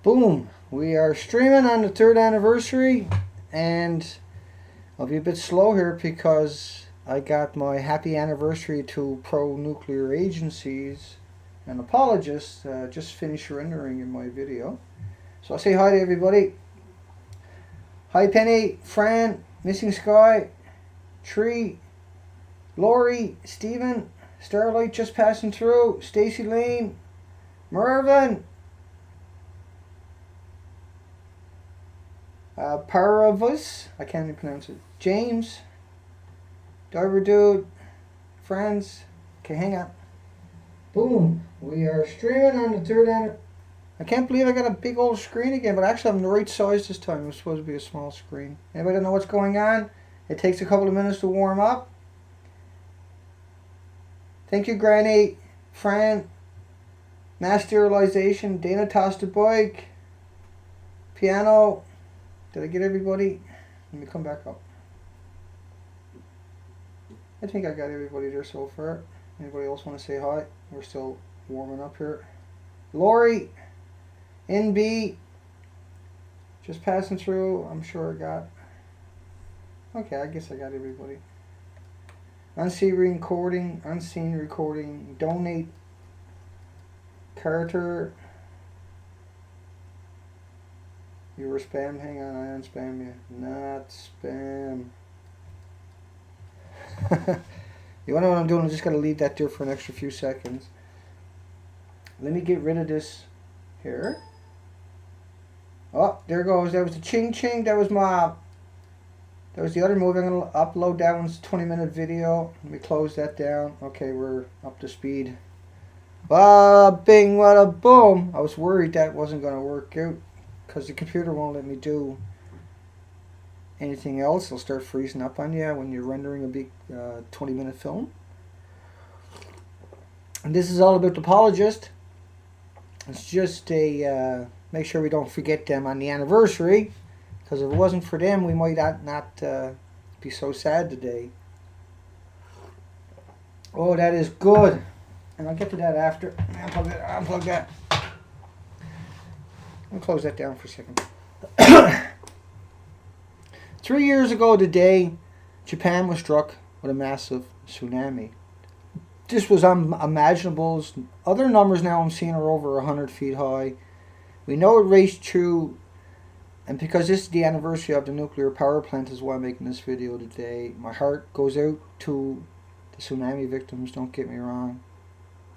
Boom! We are streaming on the 3rd anniversary, and I'll be a bit slow here because I got my happy anniversary to pro-nuclear agencies and apologists just finished rendering in my video. So I'll say hi to everybody. Hi Penny, Fran, Missing Sky, Tree, Lori, Stephen, Starlight just passing through, Stacy Lane, Mervyn, Paravus, I can't even pronounce it, James, Diver Dude, friends. Okay, hang on. Boom, we are streaming on the 3rd anniversary. I can't believe I got a big old screen again, but actually I'm the right size this time. It was supposed to be a small screen. Anybody know what's going on? It takes a couple of minutes to warm up. Thank you, Granny, Fran, Mass Sterilization, Dana tossed a bike, Piano. Did I get everybody? Let me come back up. I think I got everybody there so far. Anybody else want to say hi? We're still warming up here. Lori, NB, just passing through. I'm sure I got. Okay, I guess I got everybody. Unseen recording, donate, Carter. You were spammed. Hang on, I unspam you. Not spam. You wanna know what I'm doing? I'm just gonna leave that there for an extra few seconds. Let me get rid of this here. Oh, there goes. That was the ching ching. That was my. That was the other movie. I'm gonna upload that one's 20-minute video. Let me close that down. Okay, we're up to speed. Bing, wada boom. I was worried that wasn't gonna work out because the computer won't let me do anything else. It'll start freezing up on you when you're rendering a big 20-minute film. And this is all about the apologist. It's just a make sure we don't forget them on the anniversary, because if it wasn't for them, we might not be so sad today. Oh, that is good. And I'll get to that after. Unplug that. I'll close that down for a second. 3 years ago today, Japan was struck with a massive tsunami. This was unimaginable. Other numbers now I'm seeing are over 100 feet high. We know it raced through, and because this is the anniversary of the nuclear power plant is why I'm making this video today. My heart goes out to the tsunami victims, don't get me wrong.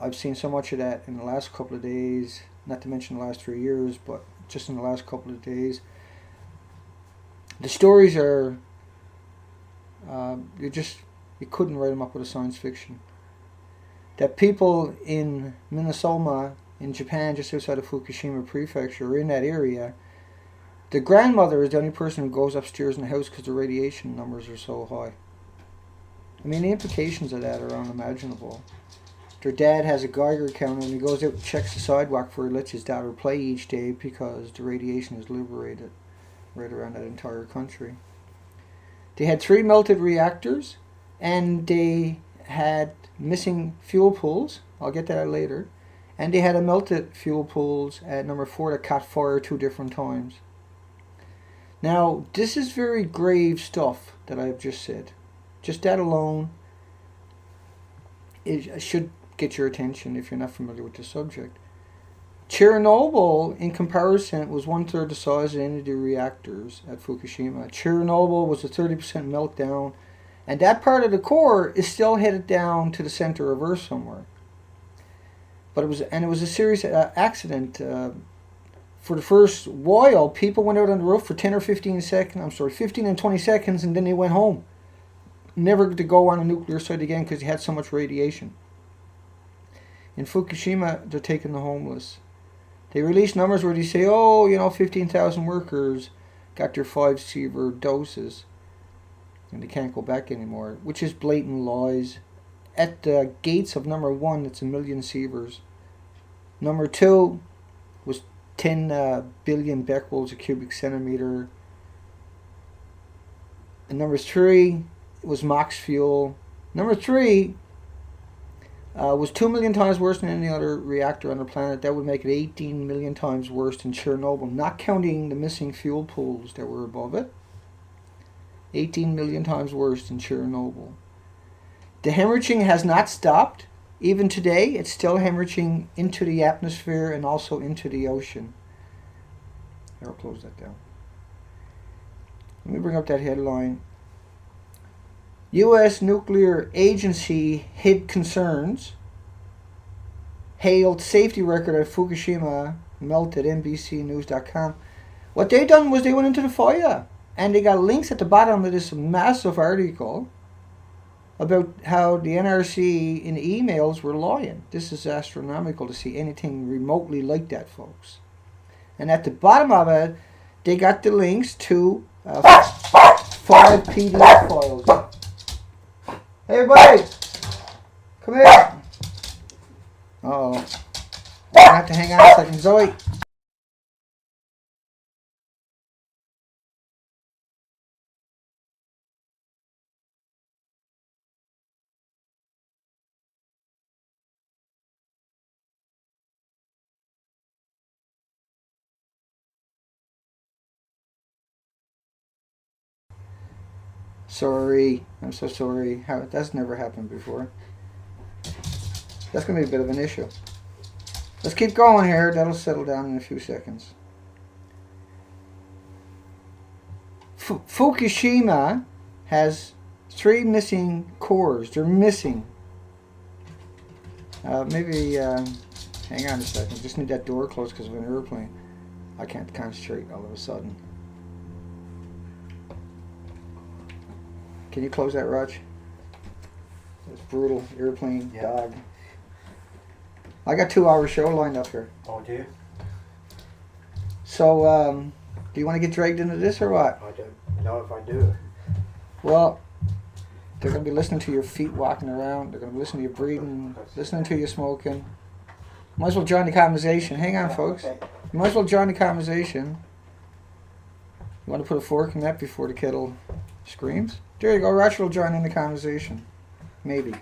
I've seen so much of that in the last couple of days, not to mention the last 3 years, but just in the last couple of days. The stories are, you couldn't write them up with a science fiction. That people in Minnesota, in Japan, just outside of Fukushima Prefecture, or in that area, the grandmother is the only person who goes upstairs in the house because the radiation numbers are so high. I mean, the implications of that are unimaginable. Their dad has a Geiger counter and he goes out and checks the sidewalk before he lets his daughter play each day because the radiation is liberated right around that entire country. They had 3 melted reactors, and they had missing fuel pools. I'll get to that later. And they had a melted fuel pools at number 4 that caught fire 2 different times. Now, this is very grave stuff that I have just said. Just that alone, it should get your attention if you're not familiar with the subject. Chernobyl, in comparison, was 1/3 the size of any of the reactors at Fukushima. Chernobyl was a 30% meltdown, and that part of the core is still headed down to the center of Earth somewhere. But it was a serious accident. For the first while, people went out on the roof for 10 or 15 seconds. 15 and 20 seconds, and then they went home, never to go on a nuclear site again because they had so much radiation. In Fukushima, they're taking the homeless. They release numbers where they say, 15,000 workers got their 5 sievert doses and they can't go back anymore, which is blatant lies. At the gates of number 1, it's 1 million sieverts. Number 2 was 10 billion becquerels a cubic centimeter. And number 3 was MOX fuel. Number 3 was 2 million times worse than any other reactor on the planet. That would make it 18 million times worse than Chernobyl, not counting the missing fuel pools that were above it. 18 million times worse than Chernobyl. The hemorrhaging has not stopped. Even today, it's still hemorrhaging into the atmosphere and also into the ocean. Here, I'll close that down. Let me bring up that headline. U.S. Nuclear Agency hid concerns. Hailed safety record at Fukushima melted, NBCnews.com. What they done was they went into the fire. And they got links at the bottom of this massive article about how the NRC in emails were lying. This is astronomical to see anything remotely like that, folks. And at the bottom of it, they got the links to 5 PDF files. Hey, everybody! Come here! Uh-oh. I'm going to have to hang on a second. Zoe! Sorry. I'm so sorry. That's never happened before. That's going to be a bit of an issue. Let's keep going here. That'll settle down in a few seconds. Fukushima has 3 missing cores. They're missing. Maybe, hang on a second. Just need that door closed because of an airplane. I can't concentrate all of a sudden. Can you close that, Raj? It's brutal. Airplane, yeah. Dog. I got 2-hour show lined up here. Oh, do you? So, do you want to get dragged into this or what? I don't know if I do. Well, they're going to be listening to your feet walking around. They're going to be listening to you breathing, listening to you smoking. Might as well join the conversation. Hang on, folks. Okay. You might as well join the conversation. You want to put a fork in that before the kettle screams? There you go. Roger will join in the conversation. Maybe.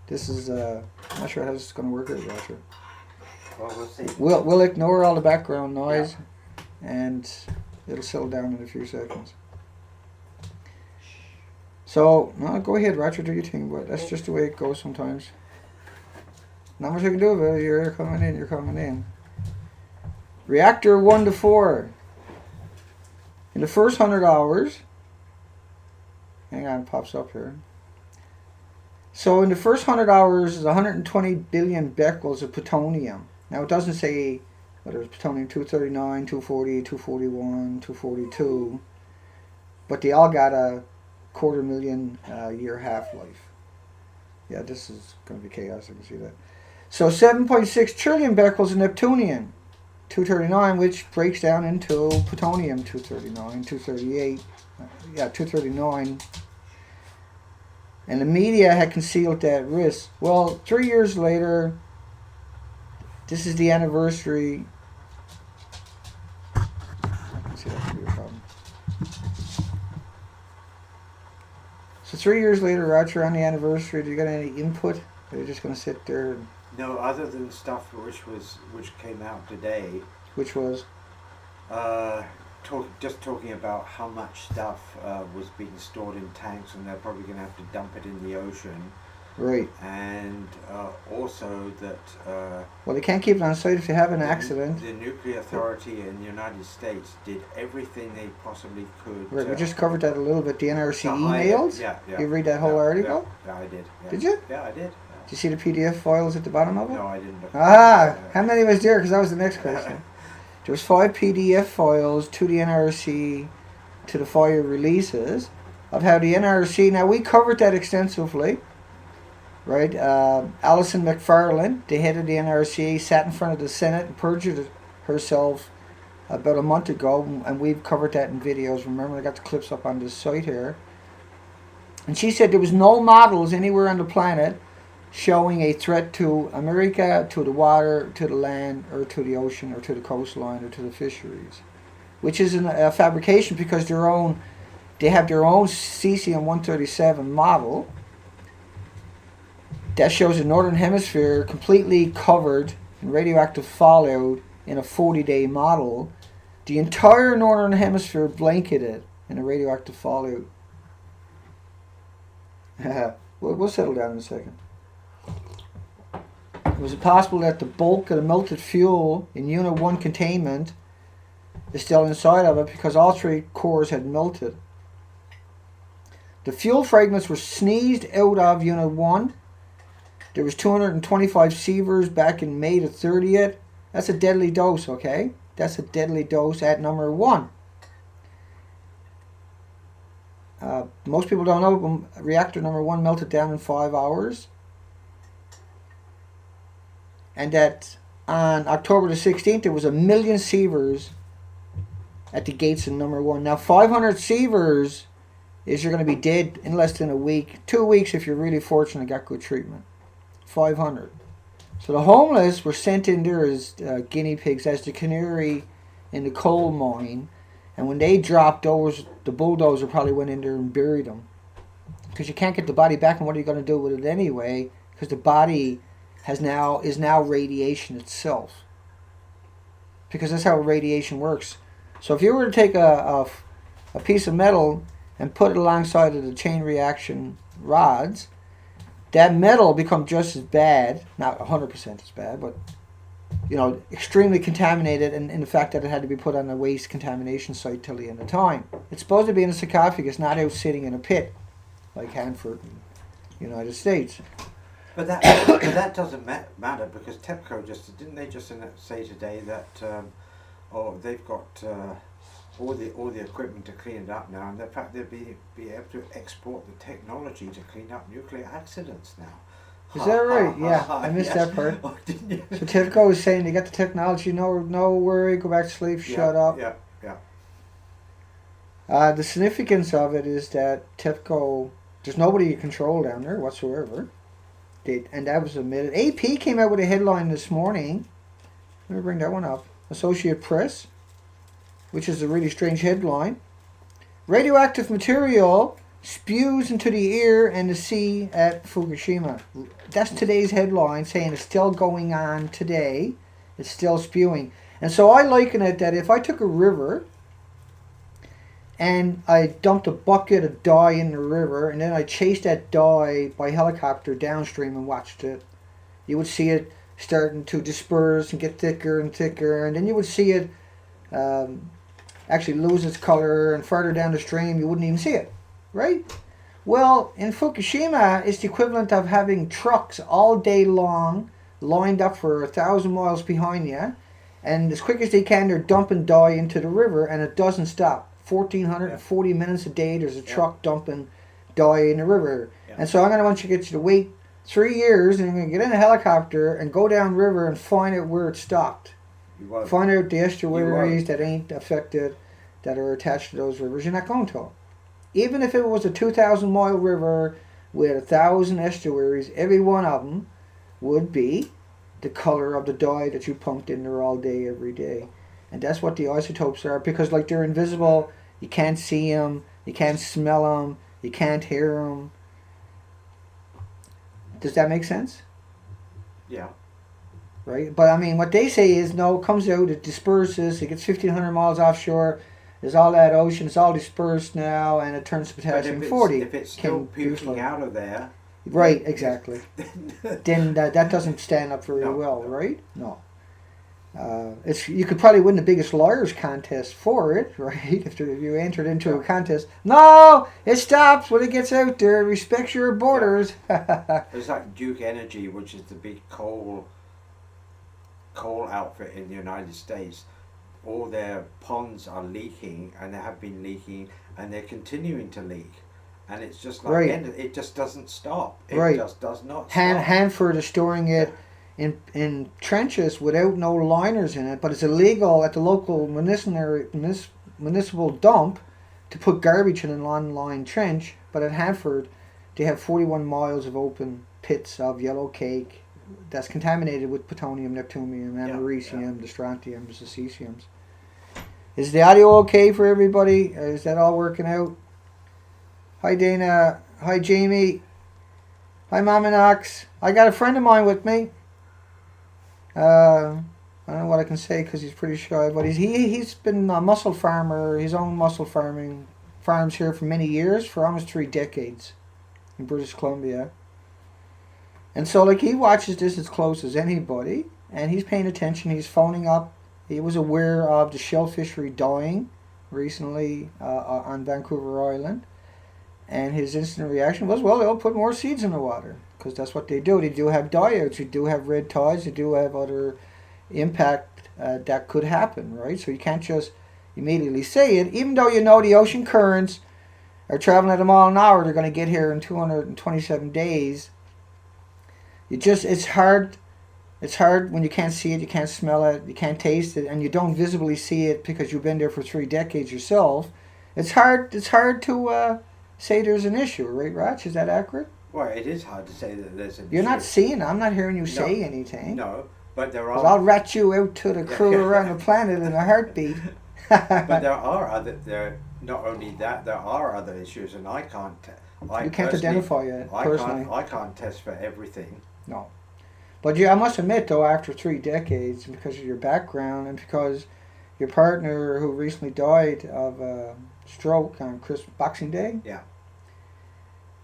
This is, I'm not sure how this is going to work out, Roger. Well, we'll see. We'll ignore all the background noise, and it'll settle down in a few seconds. So, no, go ahead, Roger, do your thing, but that's just the way it goes sometimes. Not much I can do about it. You're coming in, you're coming in. Reactor 1 to 4. In the first 100 hours, hang on, it pops up here. So in the first 100 hours is 120 billion becquerels of plutonium. Now it doesn't say whether it's plutonium-239, 240, 241, 242, but they all got a 250,000 year half-life. Yeah, this is going to be chaos, I can see that. So 7.6 trillion becquerels of neptunium, 239, which breaks down into plutonium-239, 238, 239. And the media had concealed that risk. Well, 3 years later, this is the anniversary. I can see that could be a problem. So 3 years later, Roger, on the anniversary, do you got any input? Or are you just going to sit there? And, no, other than stuff which came out today. Which was? Just talking about how much stuff was being stored in tanks, and they're probably going to have to dump it in the ocean. Right. And also that... well, they can't keep it on site if you have an accident. The Nuclear Authority in the United States did everything they possibly could. Right, we just covered that a little bit. The NRC emails? Yeah. You read that whole article? Yeah, I did. Yeah. Did you? Yeah, I did. Did you see the PDF files at the bottom of it? No, I didn't. How many was there? Because that was the next question. There was 5 PDF files to the NRC, to the FOIA releases, of how the NRC, now we covered that extensively, right? Alison McFarland, the head of the NRC, sat in front of the Senate and perjured herself about a month ago, and we've covered that in videos. Remember, I got the clips up on this site here. And she said there was no models anywhere on the planet showing a threat to America, to the water, to the land, or to the ocean, or to the coastline, or to the fisheries, which is a fabrication because they have their own cesium-137 model, That shows the northern hemisphere completely covered in radioactive fallout in a 40-day model. The entire northern hemisphere blanketed in a radioactive fallout. We'll settle down in a second. Was it possible that the bulk of the melted fuel in Unit 1 containment is still inside of it because all three cores had melted? The fuel fragments were sneezed out of Unit 1. There was 225 sieverts back in May the 30th. That's a deadly dose, okay? That's a deadly dose at number 1. Most people don't know, reactor number 1 melted down in 5 hours. And that on October the 16th, there was 1 million sieverts at the gates of number 1. Now, 500 sieverts is you're going to be dead in less than a week. 2 weeks if you're really fortunate and got good treatment. 500. So the homeless were sent in there as guinea pigs, as the canary in the coal mine. And when they dropped those, the bulldozer probably went in there and buried them. Because you can't get the body back, and what are you going to do with it anyway? Because the body is now radiation itself. Because that's how radiation works. So if you were to take a piece of metal and put it alongside of the chain reaction rods, that metal becomes just as bad, not 100% as bad, but extremely contaminated, and in the fact that it had to be put on a waste contamination site till the end of time. It's supposed to be in a sarcophagus, not out sitting in a pit like Hanford in the United States. But that doesn't matter, because TEPCO didn't they just say today that they've got all the equipment to clean it up now, and in fact they'll be able to export the technology to clean up nuclear accidents now. Is that right? Yeah, I missed that part. Oh, didn't you? So TEPCO is saying they got the technology, no worry, go back to sleep, shut up. Yeah. The significance of it is that TEPCO, there's nobody you control down there whatsoever. And that was admitted. AP came out with a headline this morning. Let me bring that one up. Associated Press, which is a really strange headline. Radioactive material spews into the air and the sea at Fukushima. That's today's headline, saying it's still going on today. It's still spewing. And so I liken it that if I took a river and I dumped a bucket of dye in the river, and then I chased that dye by helicopter downstream and watched it, you would see it starting to disperse and get thicker and thicker, and then you would see it actually lose its color, and further down the stream you wouldn't even see it, right? Well, in Fukushima, it's the equivalent of having trucks all day long lined up for 1,000 miles behind you, and as quick as they can they're dumping dye into the river, and it doesn't stop. 1,440 minutes a day there's a truck dumping dye in the river. And so I'm going to want you to wait 3 years, and you're going to get in a helicopter and go down river and find out where it stopped. Find out the estuaries that ain't affected, that are attached to those rivers. You're not going to. Even if it was a 2,000 mile river with 1,000 estuaries, every one of them would be the color of the dye that you pumped in there all day, every day. And that's what the isotopes are, because they're invisible, you can't see them, you can't smell them, you can't hear them. Does that make sense? Yeah. Right? But what they say is, no, it comes out, it disperses, it gets 1,500 miles offshore, there's all that ocean, it's all dispersed now, and it turns to potassium-40. If it's still puking out of there... Right, exactly. Then that doesn't stand up very well, right? No. You could probably win the biggest lawyers contest for it, right? If you entered into a contest. No, it stops when it gets out there. It respects your borders. It's like Duke Energy, which is the big coal outfit in the United States. All their ponds are leaking, and they have been leaking, and they're continuing to leak. And it's just like, it just doesn't stop. It just does not stop. Hanford is storing it in trenches without no liners in it, but it's illegal at the local municipal dump to put garbage in an unlined trench. But at Hanford, they have 41 miles of open pits of yellow cake that's contaminated with plutonium, neptunium, americium, the strontiums, the cesiums. Is the audio okay for everybody? Is that all working out? Hi Dana. Hi Jamie. Hi, Mama Knox. I got a friend of mine with me. I don't know what I can say because he's pretty shy, but he's been a mussel farmer, his own mussel farming farms here for many years, for almost 3 decades in British Columbia. And so, like, he watches this as close as anybody, and he's paying attention. He's phoning up. He was aware of the shell fishery dying recently on Vancouver Island, and his instant reaction was, well, they'll put more seeds in the water because that's what they do. They do have die-outs. They do have red tides. They do have other impact that could happen, right? So you can't just immediately say it, even though you know the ocean currents are traveling at a mile an hour. They're going to get here in 227 days. It's hard. It's hard when you can't see it, you can't smell it, you can't taste it, and you don't visibly see it because you've been there for 3 decades yourself. It's hard. It's hard to say there's an issue, right, Raj? Is that accurate? Well, it is hard to say that there's an You're issue. not seeing it. I'm not hearing you say anything. No, but there 'Cause are. I'll rat you out to the crew around the planet in a heartbeat. But there are other. There not only that, there are other issues, and I can't. You can't identify it personally. I can't test for everything. No. But yeah, I must admit, though, after 3 decades, because of your background and because your partner, who recently died of a stroke on Boxing Day, Yeah.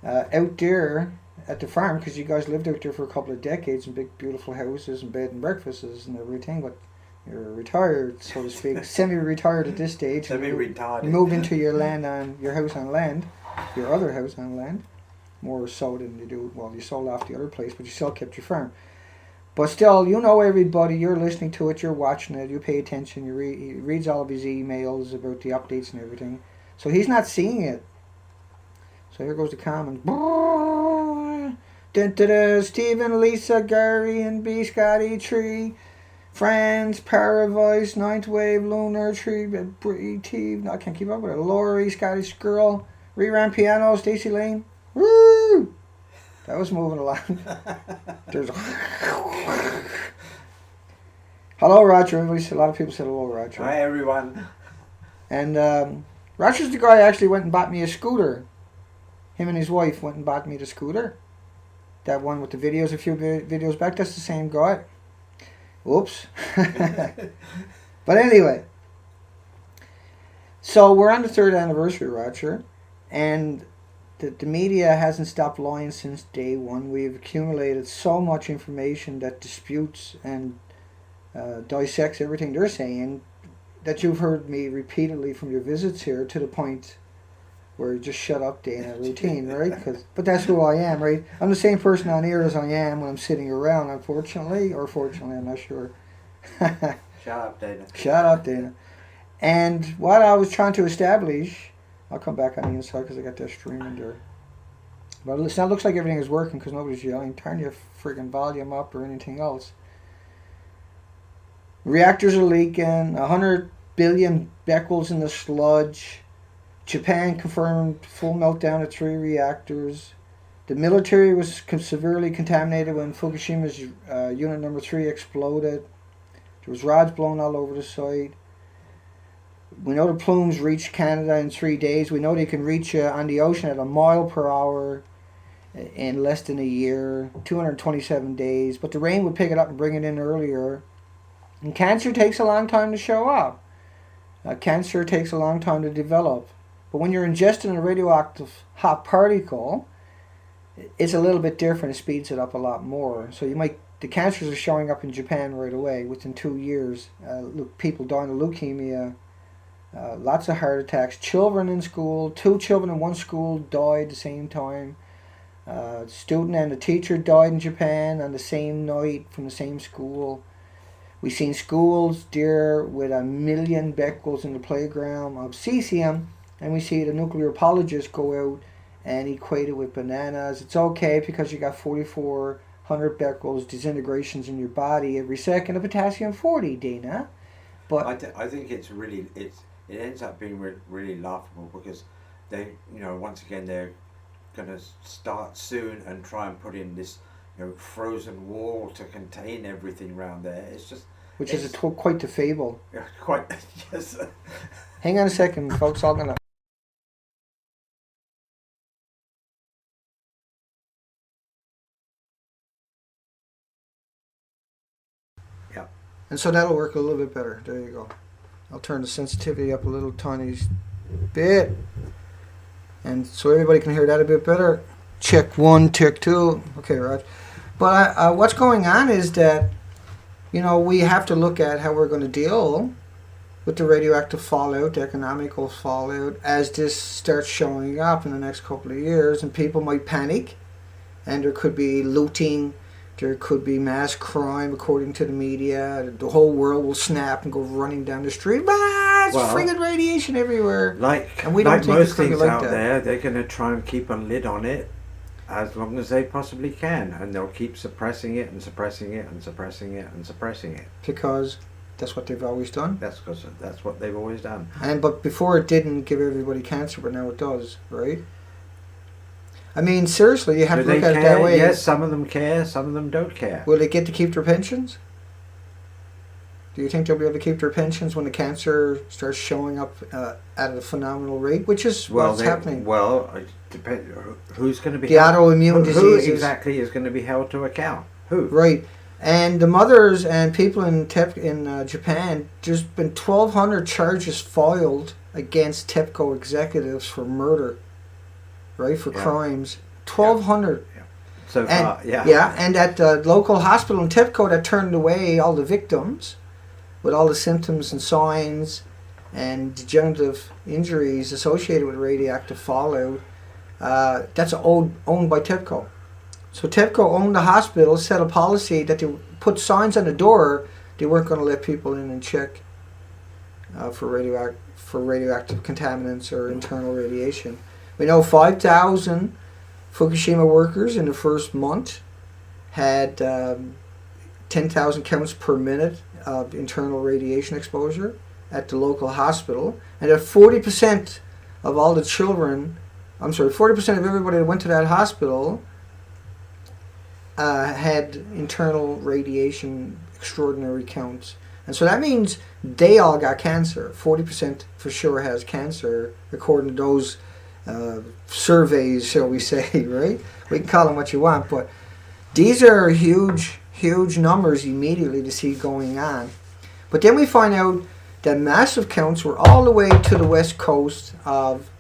Out there at the farm, because you guys lived out there for a couple of decades in big, beautiful houses and bed and breakfasts and everything, but you're retired, so to speak, semi-retired at this stage. Semi-retired. You moved into your land on your house on land, your other house on land, more so than you do. Well, you sold off the other place, but you still kept your farm. But still, you know everybody. You're listening to it. You're watching it. You pay attention. He reads all of his emails about the updates and everything. So he's not seeing it. So here goes the comment. Stephen, Lisa, Gary, and B. Scotty, Tree, Friends, Paravice, Ninth Wave, Lunar, Tree, E.T. I can't keep up with it. Lori, Scottish Girl, Rerun Piano, Stacey Lane. Woo! That was moving along. There's hello, Roger. A lot of people said hello, Roger. Hi, everyone. And Roger's the guy who actually went and bought me a scooter. Him and his wife went and bought me the scooter. That one with the videos, a few videos back. That's the same guy. Oops. But anyway. So we're on the 3rd anniversary, Roger. And the media hasn't stopped lying since day one. We've accumulated so much information that disputes and dissects everything they're saying that you've heard me repeatedly from your visits here, to the point where you just shut up, Dana, routine, right? But that's who I am, right? I'm the same person on air as I am when I'm sitting around, unfortunately, or fortunately, I'm not sure. Shut up, Dana. Shut up, Dana. And what I was trying to establish, I'll come back on the inside because I got that streaming there. But listen, it looks like everything is working because nobody's yelling. Turn your friggin' volume up or anything else. Reactors are leaking. 100 billion becquerels in the sludge. Japan confirmed full meltdown of 3 reactors. The military was severely contaminated when Fukushima's unit number 3 exploded. There was rods blown all over the site. We know the plumes reached Canada in 3 days. We know they can reach on the ocean at a mile per hour in less than a year, 227 days. But the rain would pick it up and bring it in earlier. And cancer takes a long time to show up. Cancer takes a long time to develop. But when you're ingesting a radioactive hot particle, it's a little bit different. It speeds it up a lot more. So the cancers are showing up in Japan right away within 2 years. People dying of leukemia. Lots of heart attacks. Children in school. 2 children in one school died at the same time. Student and a teacher died in Japan on the same night from the same school. We've seen schools there with 1 million becquerels in the playground of cesium, and we see the nuclear apologists go out and equate it with bananas. It's okay because you got 4,400 becquerels disintegrations in your body every second of potassium-40, Dana. But I think it ends up being really laughable because they, once again they're going to start soon and try and put in this, frozen wall to contain everything around there. Which is quite the fable. Quite, yes. Hang on a second, folks. I'm gonna And so that'll work a little bit better. There you go. I'll turn the sensitivity up a little tiny bit. And so everybody can hear that a bit better. Check 1, check 2. Okay, Raj. But what's going on is that, we have to look at how we're going to deal with the radioactive fallout, the economical fallout, as this starts showing up in the next couple of years. And people might panic. And there could be looting. There could be mass crime, according to the media. The whole world will snap and go running down the street. It's friggin' radiation everywhere. And we don't think most it's gonna be things like out that. there, they're going to try and keep a lid on it as long as they possibly can, and they'll keep suppressing it and suppressing it and suppressing it and suppressing it. Because that's what they've always done. That's what they've always done. But before it didn't give everybody cancer, but now it does, right? I mean, seriously, you have to look at it that way. Yes, some of them care, some of them don't care. Will they get to keep their pensions? Do you think they'll be able to keep their pensions when the cancer starts showing up at a phenomenal rate, which is what's happening? Well, it depends. Who's going to be the autoimmune diseases? Who exactly is going to be held to account? Who? Right. And the mothers and people in Japan, there's been 1,200 charges filed against TEPCO executives for murder. Right, for crimes. 1,200. Yeah. So far, yeah. Yeah, and at the local hospital in TEPCO that turned away all the victims with all the symptoms and signs and degenerative injuries associated with radioactive fallout, that's owned by TEPCO. So TEPCO owned the hospital, set a policy that they put signs on the door. They weren't going to let people in and check for radioactive contaminants or internal radiation. We know 5,000 Fukushima workers in the first month had 10,000 counts per minute of internal radiation exposure at the local hospital, and that 40% of all the children, 40% of everybody that went to that hospital had internal radiation extraordinary counts. And so that means they all got cancer. 40% for sure has cancer, according to those surveys, shall we say, right? We can call them what you want, but these are huge numbers immediately to see going on. But then we find out that massive counts were all the way to the west coast of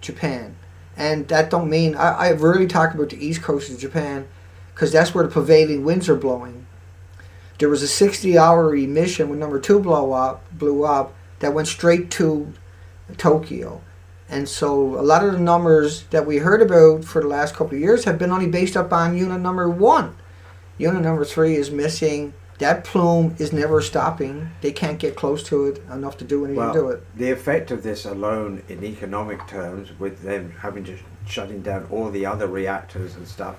Japan. And that don't mean, I rarely talk about the east coast of Japan, because that's where the prevailing winds are blowing. There was a 60-hour emission when number 2 blew up that went straight to Tokyo. And so a lot of the numbers that we heard about for the last couple of years have been only based up on unit number 1. Unit number 3 is missing. That plume is never stopping. They can't get close to it enough to do anything to it. The effect of this alone in economic terms, with them having to shutting down all the other reactors and stuff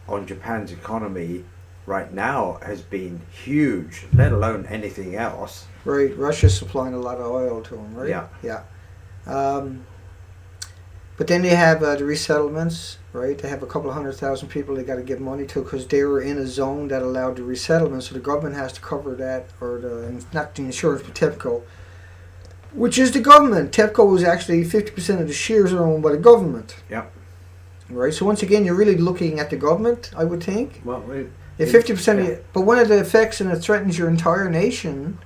on Japan's economy right now has been huge, let alone anything else. Right, Russia's supplying a lot of oil to them, right? Yeah. But then they have the resettlements, right? They have a couple of 100,000 people they got to give money to because they were in a zone that allowed the resettlement, so the government has to cover that, or not the insurance, but TEPCO, which is the government. TEPCO is actually 50% of the shares are owned by the government. Yeah. Right, so once again, you're really looking at the government, I would think. Well, if 50% of it, but one of the effects, and it threatens your entire nation,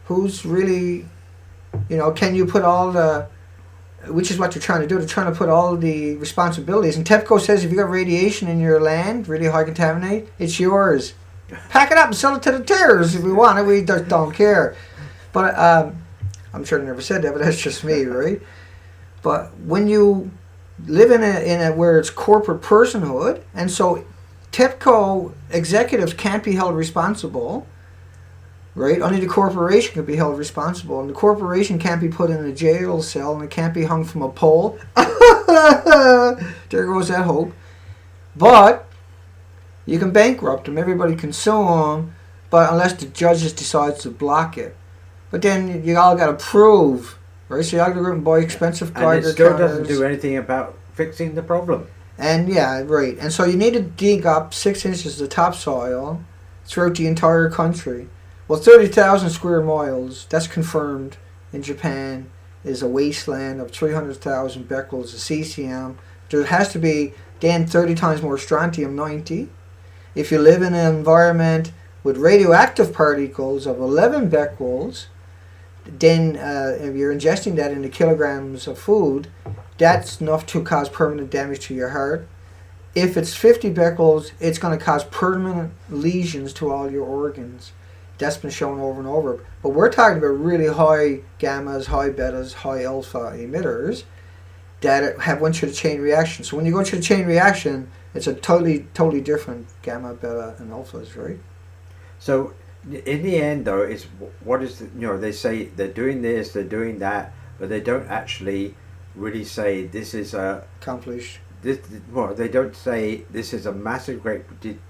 who's really, can you put all the, which is what they're trying to do, they're trying to put all the responsibilities, and TEPCO says if you got radiation in your land, really high contaminate, it's yours. Pack it up and sell it to the terrorists if we want it, we just don't care. But I'm sure they never said that, but that's just me, right? But when you live in a where it's corporate personhood, and so TEPCO executives can't be held responsible, right? Only the corporation can be held responsible, and the corporation can't be put in a jail cell, and it can't be hung from a pole. There goes that hope. But you can bankrupt them. Everybody can sue them, but unless the judges decides to block it. But then you all got to prove, right? So you all got to go and buy expensive Geiger counters. And it still counters. doesn't do anything about fixing the problem. And yeah, right. And so you need to dig up 6 inches of topsoil throughout the entire country. Well, 30,000 square miles, that's confirmed in Japan, is a wasteland of 300,000 becquerels of cesium. There has to be then 30 times more strontium-90. If you live in an environment with radioactive particles of 11 becquerels, then if you're ingesting that into kilograms of food, that's enough to cause permanent damage to your heart. If it's 50 becquerels, it's going to cause permanent lesions to all your organs. That's been shown over and over. But we're talking about really high gammas, high betas, high alpha emitters that went through the chain reaction. So when you go through the chain reaction, it's a totally different gamma, beta, and alphas, right? So in the end, though, it's what is the, they say they're doing this, they're doing that, but they don't actually really say this is a Accomplished. Well, they don't say this is a massive, great,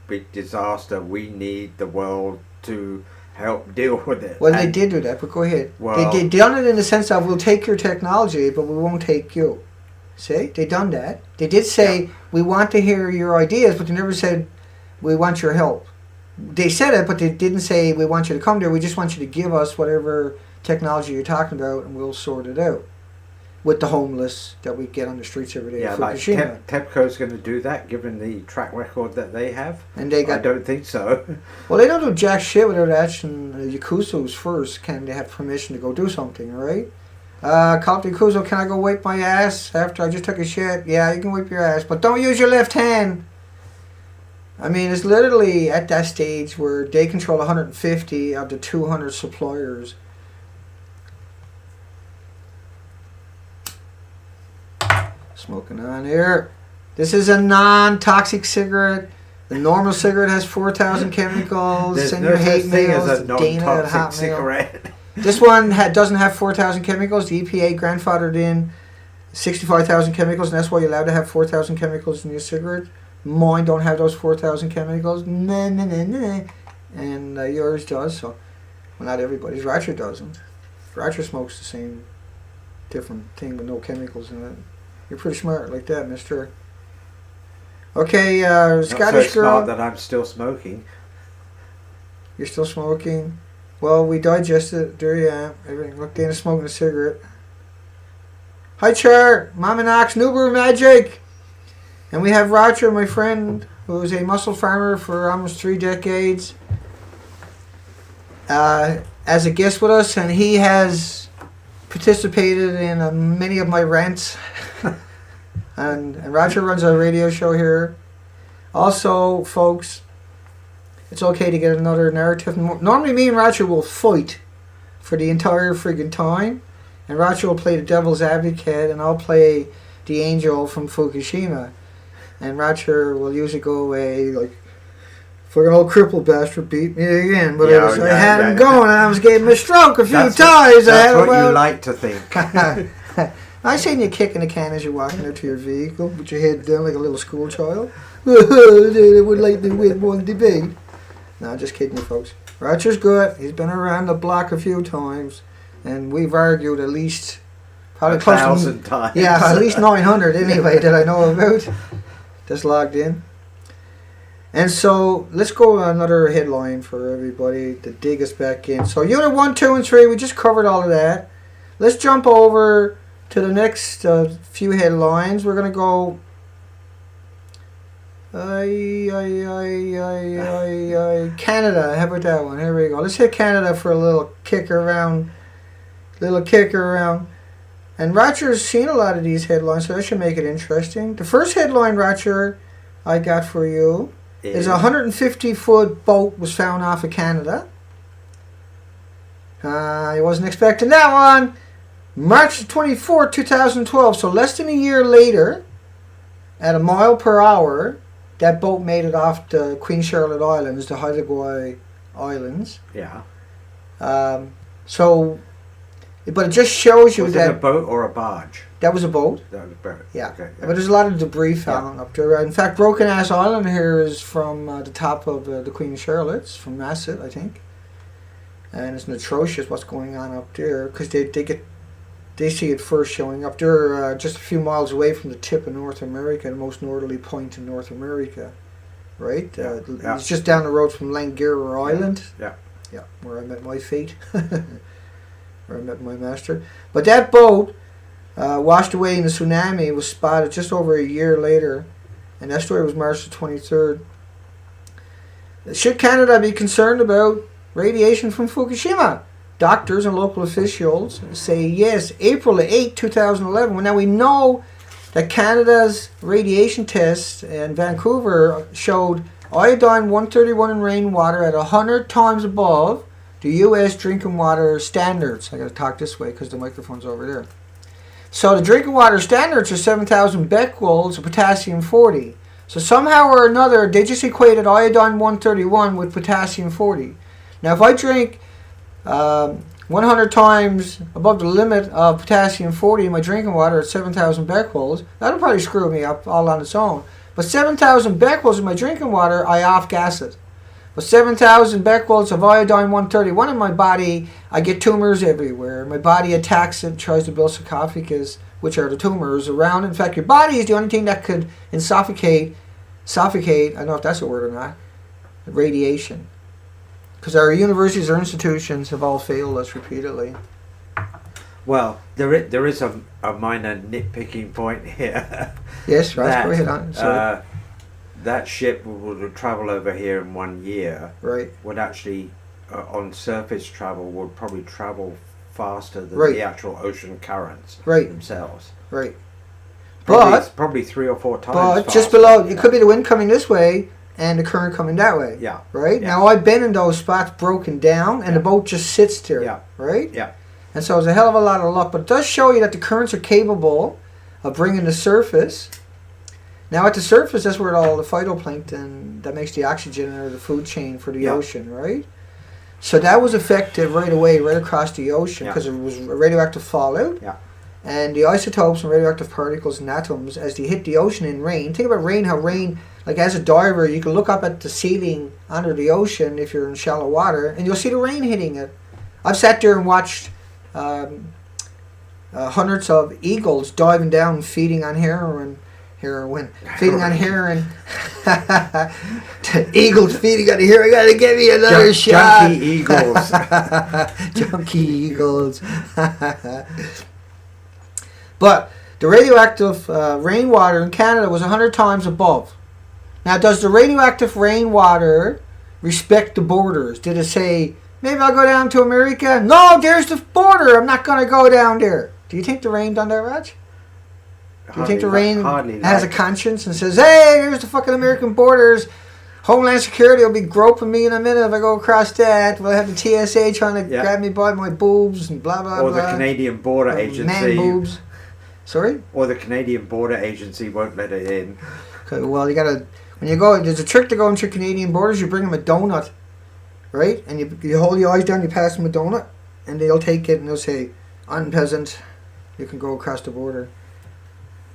big disaster. We need the world to help deal with it. Well, they did do that, but go ahead. Well, they done it in the sense of we'll take your technology, but we won't take you. See, they done that. They did say we want to hear your ideas, but they never said we want your help. They said it, but they didn't say we want you to come there. We just want you to give us whatever technology you're talking about, and we'll sort it out. With the homeless that we get on the streets every day. Yeah, like TEPCO's going to do that, given the track record that they have. And they got. I don't think so. Well, they don't do jack shit without asking the Yakusos first. Can they have permission to go do something, right? Call Yakuzo, can I go wipe my ass after I just took a shit? Yeah, you can wipe your ass, but don't use your left hand. I mean, it's literally at that stage where they control 150 of the 200 suppliers. Smoking on here. This is a non-toxic cigarette. The normal cigarette has 4,000 chemicals. There's Send no your such hate thing mails as a to Dana at non-toxic Hotmail. cigarette. This one doesn't have 4,000 chemicals. The EPA grandfathered in 65,000 chemicals, and that's why you're allowed to have 4,000 chemicals in your cigarette. Mine don't have those 4,000 chemicals. Nah. And yours does. So, well, not everybody's. Roger doesn't. Roger smokes the same different thing with no chemicals in it. You're pretty smart like that, mister. Okay, Scottish Not so girl. smart that I'm still smoking. You're still smoking. Well, we digested it. There you are. Everything. Look, Dana's smoking a cigarette. Hi, Char. Mama Knox, Newbrew Magic. And we have Roger, my friend, who is a mussel farmer for almost 3 decades, as a guest with us, and he has participated in many of my rants. and Roger runs a radio show here. Also, folks, it's okay to get another narrative. Normally me and Roger will fight for the entire friggin' time, and Roger will play the devil's advocate, and I'll play the angel from Fukushima. And Roger will usually go away like, fucking old crippled bastard beat me again. But I had him going, and I was getting a stroke a few times. That's what you like to think. I seen you kicking the can as you're walking out to your vehicle, with your head down like a little school child. They would like to win one debate. No, just kidding you, folks. Roger's good. He's been around the block a few times, and we've argued at least probably 1,000 times. Yeah, at least 900 anyway that I know about. Just logged in. And so let's go another headline for everybody to dig us back in. So unit 1, 2, and 3, we just covered all of that. Let's jump over to the next few headlines. We're going to go Canada. How about that one? Here we go. Let's hit Canada for a little kicker around. And Roger's seen a lot of these headlines, so that should make it interesting. The first headline, Roger, I got for you is a 150-foot boat was found off of Canada. I wasn't expecting that one. March 24, 2012, so less than a year later, at a mile per hour, that boat made it off the Queen Charlotte Islands, the Haida Gwaii Islands. Yeah. But it just shows you was that... it a boat or a barge? That was a boat. That was a boat. Yeah. Okay, yeah. But there's a lot of debris found up there. In fact, Broken Ass Island here is from the top of the Queen Charlotte's, from Masset, I think. And it's atrocious what's going on up there, because they see it first showing up. They're just a few miles away from the tip of North America, the most northerly point in North America, right? It's just down the road from Langara Island. Yeah. Yeah, where I met my fate. Where I met my master. But that boat, washed away in the tsunami, was spotted just over a year later, and that story was March the 23rd. Should Canada be concerned about radiation from Fukushima? Doctors and local officials say yes. April 8, 2011. Well, now we know that Canada's radiation tests in Vancouver showed iodine 131 in rainwater at 100 times above the U.S. drinking water standards. I got to talk this way because the microphone's over there. So the drinking water standards are 7,000 becquerels of potassium 40. So somehow or another, they just equated iodine 131 with potassium 40. Now, if I drink 100 times above the limit of potassium 40 in my drinking water at 7,000 becquerels, that'll probably screw me up all on its own. But 7,000 becquerels in my drinking water, I off-gas it. But 7,000 becquerels of iodine 131 in my body, I get tumors everywhere. My body attacks it, tries to build sarcophagus, which are the tumors around. In fact, your body is the only thing that could suffocate, I don't know if that's a word or not, radiation. Because our universities or institutions have all failed us repeatedly. Well, there is a minor nitpicking point here. Yes, right. Go ahead on. Sorry. That ship would travel over here in 1 year. Right. Would actually, on surface travel, would probably travel faster than Right. the actual ocean currents Right. themselves. Right. Probably 3 or 4 times. But just faster. below, it could be the wind coming this way and the current coming that way. Yeah. Right? Yeah. Now, I've been in those spots broken down, and Yeah. the boat just sits there. Yeah. Right? Yeah. And so it's a hell of a lot of luck. But it does show you that the currents are capable of bringing the surface. Now, at the surface, that's where all the phytoplankton that makes the oxygen or the food chain for the Yeah. ocean, right? So that was effective right away, right across the ocean, Yeah. because it was a radioactive fallout. Yeah. And the isotopes and radioactive particles and atoms, as they hit the ocean in rain, think about rain, how rain, like as a diver, you can look up at the ceiling under the ocean if you're in shallow water, and you'll see the rain hitting it. I've sat there and watched hundreds of eagles diving down, feeding on heroin, feeding on heroin. Eagles feeding on heroin. Gotta give me another shot. Junkie eagles. Junkie eagles. But the radioactive rainwater in Canada was 100 times above. Now, does the radioactive rainwater respect the borders? Did it say, maybe I'll go down to America? No, there's the border. I'm not going to go down there. Do you think the rain done that, Raj? Do you think the rain has a conscience and says, hey, there's the fucking American borders. Homeland Security will be groping me in a minute if I go across that. We'll have the TSA trying to grab me by my boobs and blah, blah, blah. Or the Canadian Border Agency. Man boobs. Sorry? Or the Canadian Border Agency won't let it in. Okay, well, you gotta, when you go, there's a trick to going through Canadian borders. You bring them a donut, right? And you hold your eyes down, you pass them a donut, and they'll take it and they'll say, unpeasant, you can go across the border.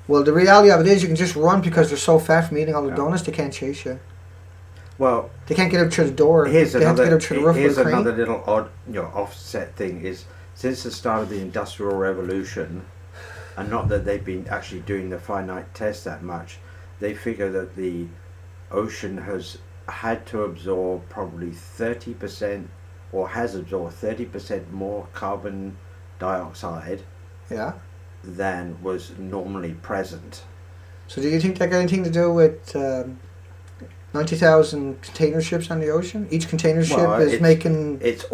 Well, the reality of it is you can just run because they're so fat from eating all the donuts, they can't chase you. Well, they can't get up to the door. Here's they have to get up to the roof here's with a crane. another little odd, offset thing is since the start of the Industrial Revolution, and not that they've been actually doing the finite test that much, they figure that the ocean has had to absorb probably 30% or has absorbed 30% more carbon dioxide than was normally present. So do you think that got anything to do with 90,000 container ships on the ocean? Each container ship is making... It's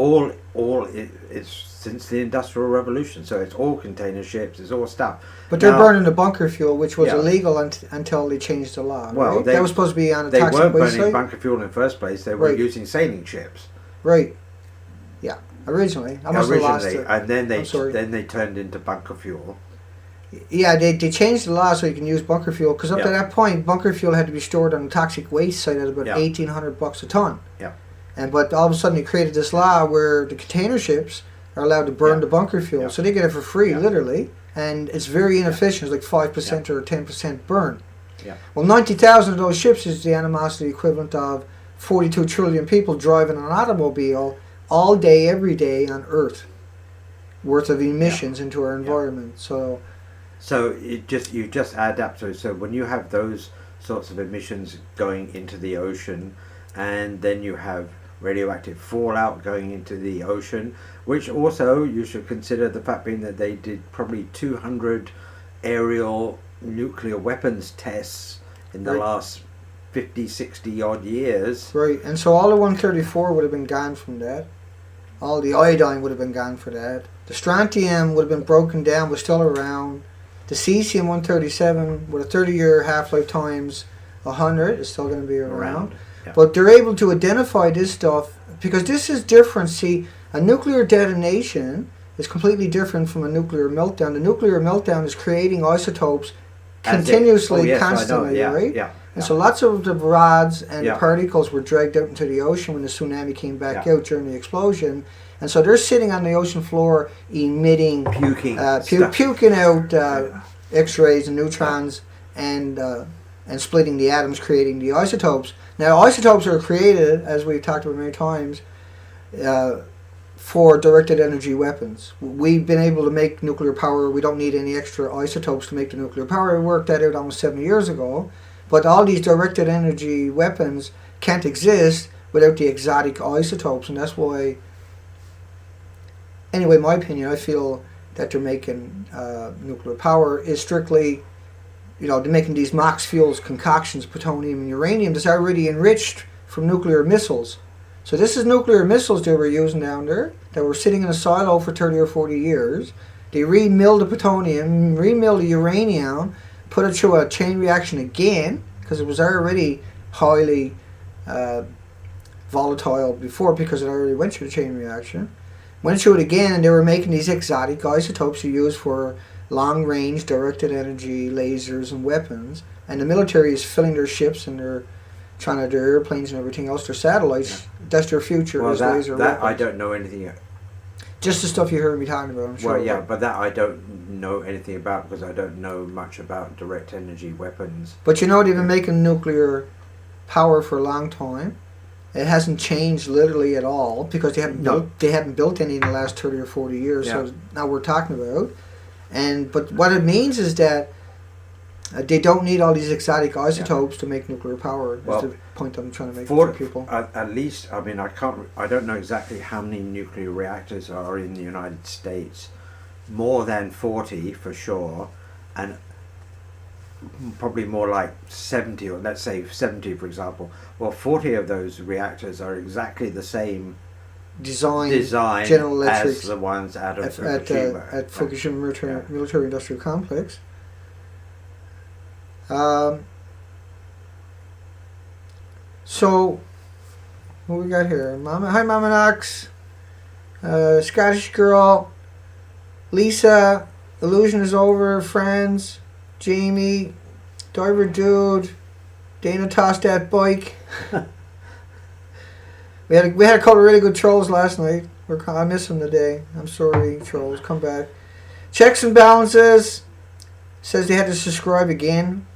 since the Industrial Revolution, so it's all container ships, it's all stuff. But they're burning the bunker fuel, which was illegal until they changed the law. Well, right? That was supposed to be on a toxic waste site. They weren't burning bunker fuel in the first place, they were using sailing ships. Right. Yeah, originally. I must have lost it. And then they turned into bunker fuel. Yeah, they changed the law so you can use bunker fuel, because up to that point, bunker fuel had to be stored on a toxic waste site at about $1,800 a ton. Yeah. But all of a sudden they created this law where the container ships are allowed to burn the bunker fuel. So they get it for free, literally. And it's very inefficient. It's like 5% or 10% burn. Yeah. Well, 90,000 of those ships is the animosity equivalent of 42 trillion people driving an automobile all day, every day on Earth worth of emissions into our environment. So you just add up to it. So when you have those sorts of emissions going into the ocean, and then you have radioactive fallout going into the ocean, which also you should consider the fact being that they did probably 200 aerial nuclear weapons tests in the last 50, 60 odd years. Right, and so all the 134 would have been gone from that. All the iodine would have been gone for that. The strontium would have been broken down, was still around. The cesium 137 with a 30-year half-life times 100 is still going to be around. Yeah. But they're able to identify this stuff because this is different. See, a nuclear detonation is completely different from a nuclear meltdown. The nuclear meltdown is creating isotopes continuously, constantly, right? Yeah. And so lots of the rods and Yeah. the particles were dragged out into the ocean when the tsunami came back out during the explosion. And so they're sitting on the ocean floor emitting, Puking. puking out X-rays and neutrons and splitting the atoms, creating the isotopes. Now, isotopes are created, as we've talked about many times, for directed energy weapons. We've been able to make nuclear power. We don't need any extra isotopes to make the nuclear power. We worked that out almost 70 years ago. But all these directed energy weapons can't exist without the exotic isotopes, and that's why, anyway, in my opinion, I feel that they're making nuclear power is strictly, they're making these MOX fuels concoctions, plutonium and uranium that's already enriched from nuclear missiles. So this is nuclear missiles they were using down there that were sitting in a silo for 30 or 40 years. They remilled the plutonium, remilled the uranium, put it through a chain reaction again because it was already highly volatile before because it already went through the chain reaction. Went through it again and they were making these exotic isotopes you use for long-range directed energy lasers and weapons. And the military is filling their ships and their airplanes and everything else, their satellites. Yeah. That's their future, is laser that weapons. I don't know anything. Just the stuff you heard me talking about, I'm sure. Well, yeah, but that I don't know anything about because I don't know much about direct energy weapons. But they've been making nuclear power for a long time. It hasn't changed literally at all because they haven't built any in the last 30 or 40 years. Yeah. So now we're talking about. But what it means is that they don't need all these exotic isotopes to make nuclear power. That's the point I'm trying to make for people. At least, I don't know exactly how many nuclear reactors are in the United States. More than 40 for sure, and probably more like 70, or let's say 70 for example. Well, 40 of those reactors are exactly the same design General Electric as the ones out of Fukushima. At Fukushima Military Industrial Complex. So, what we got here? Hi, Mama Knox. Scottish girl. Lisa. Illusion is over. Friends. Jamie. Diver Dude. Dana tossed that bike. we had a couple of really good trolls last night. I miss them today. I'm sorry, trolls. Come back. Checks and balances. Says they had to subscribe again.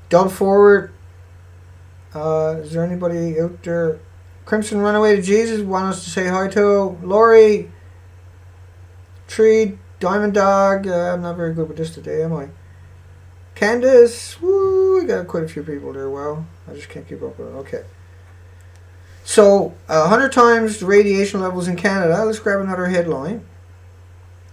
Dub forward. Is there anybody out there? Crimson Runaway to Jesus want us to say hi to. Lori. Tree. Diamond Dog. I'm not very good with this today, am I? Candace. Woo. We got quite a few people there. Wow. I just can't keep up with it. Okay. So, 100 times the radiation levels in Canada. Let's grab another headline.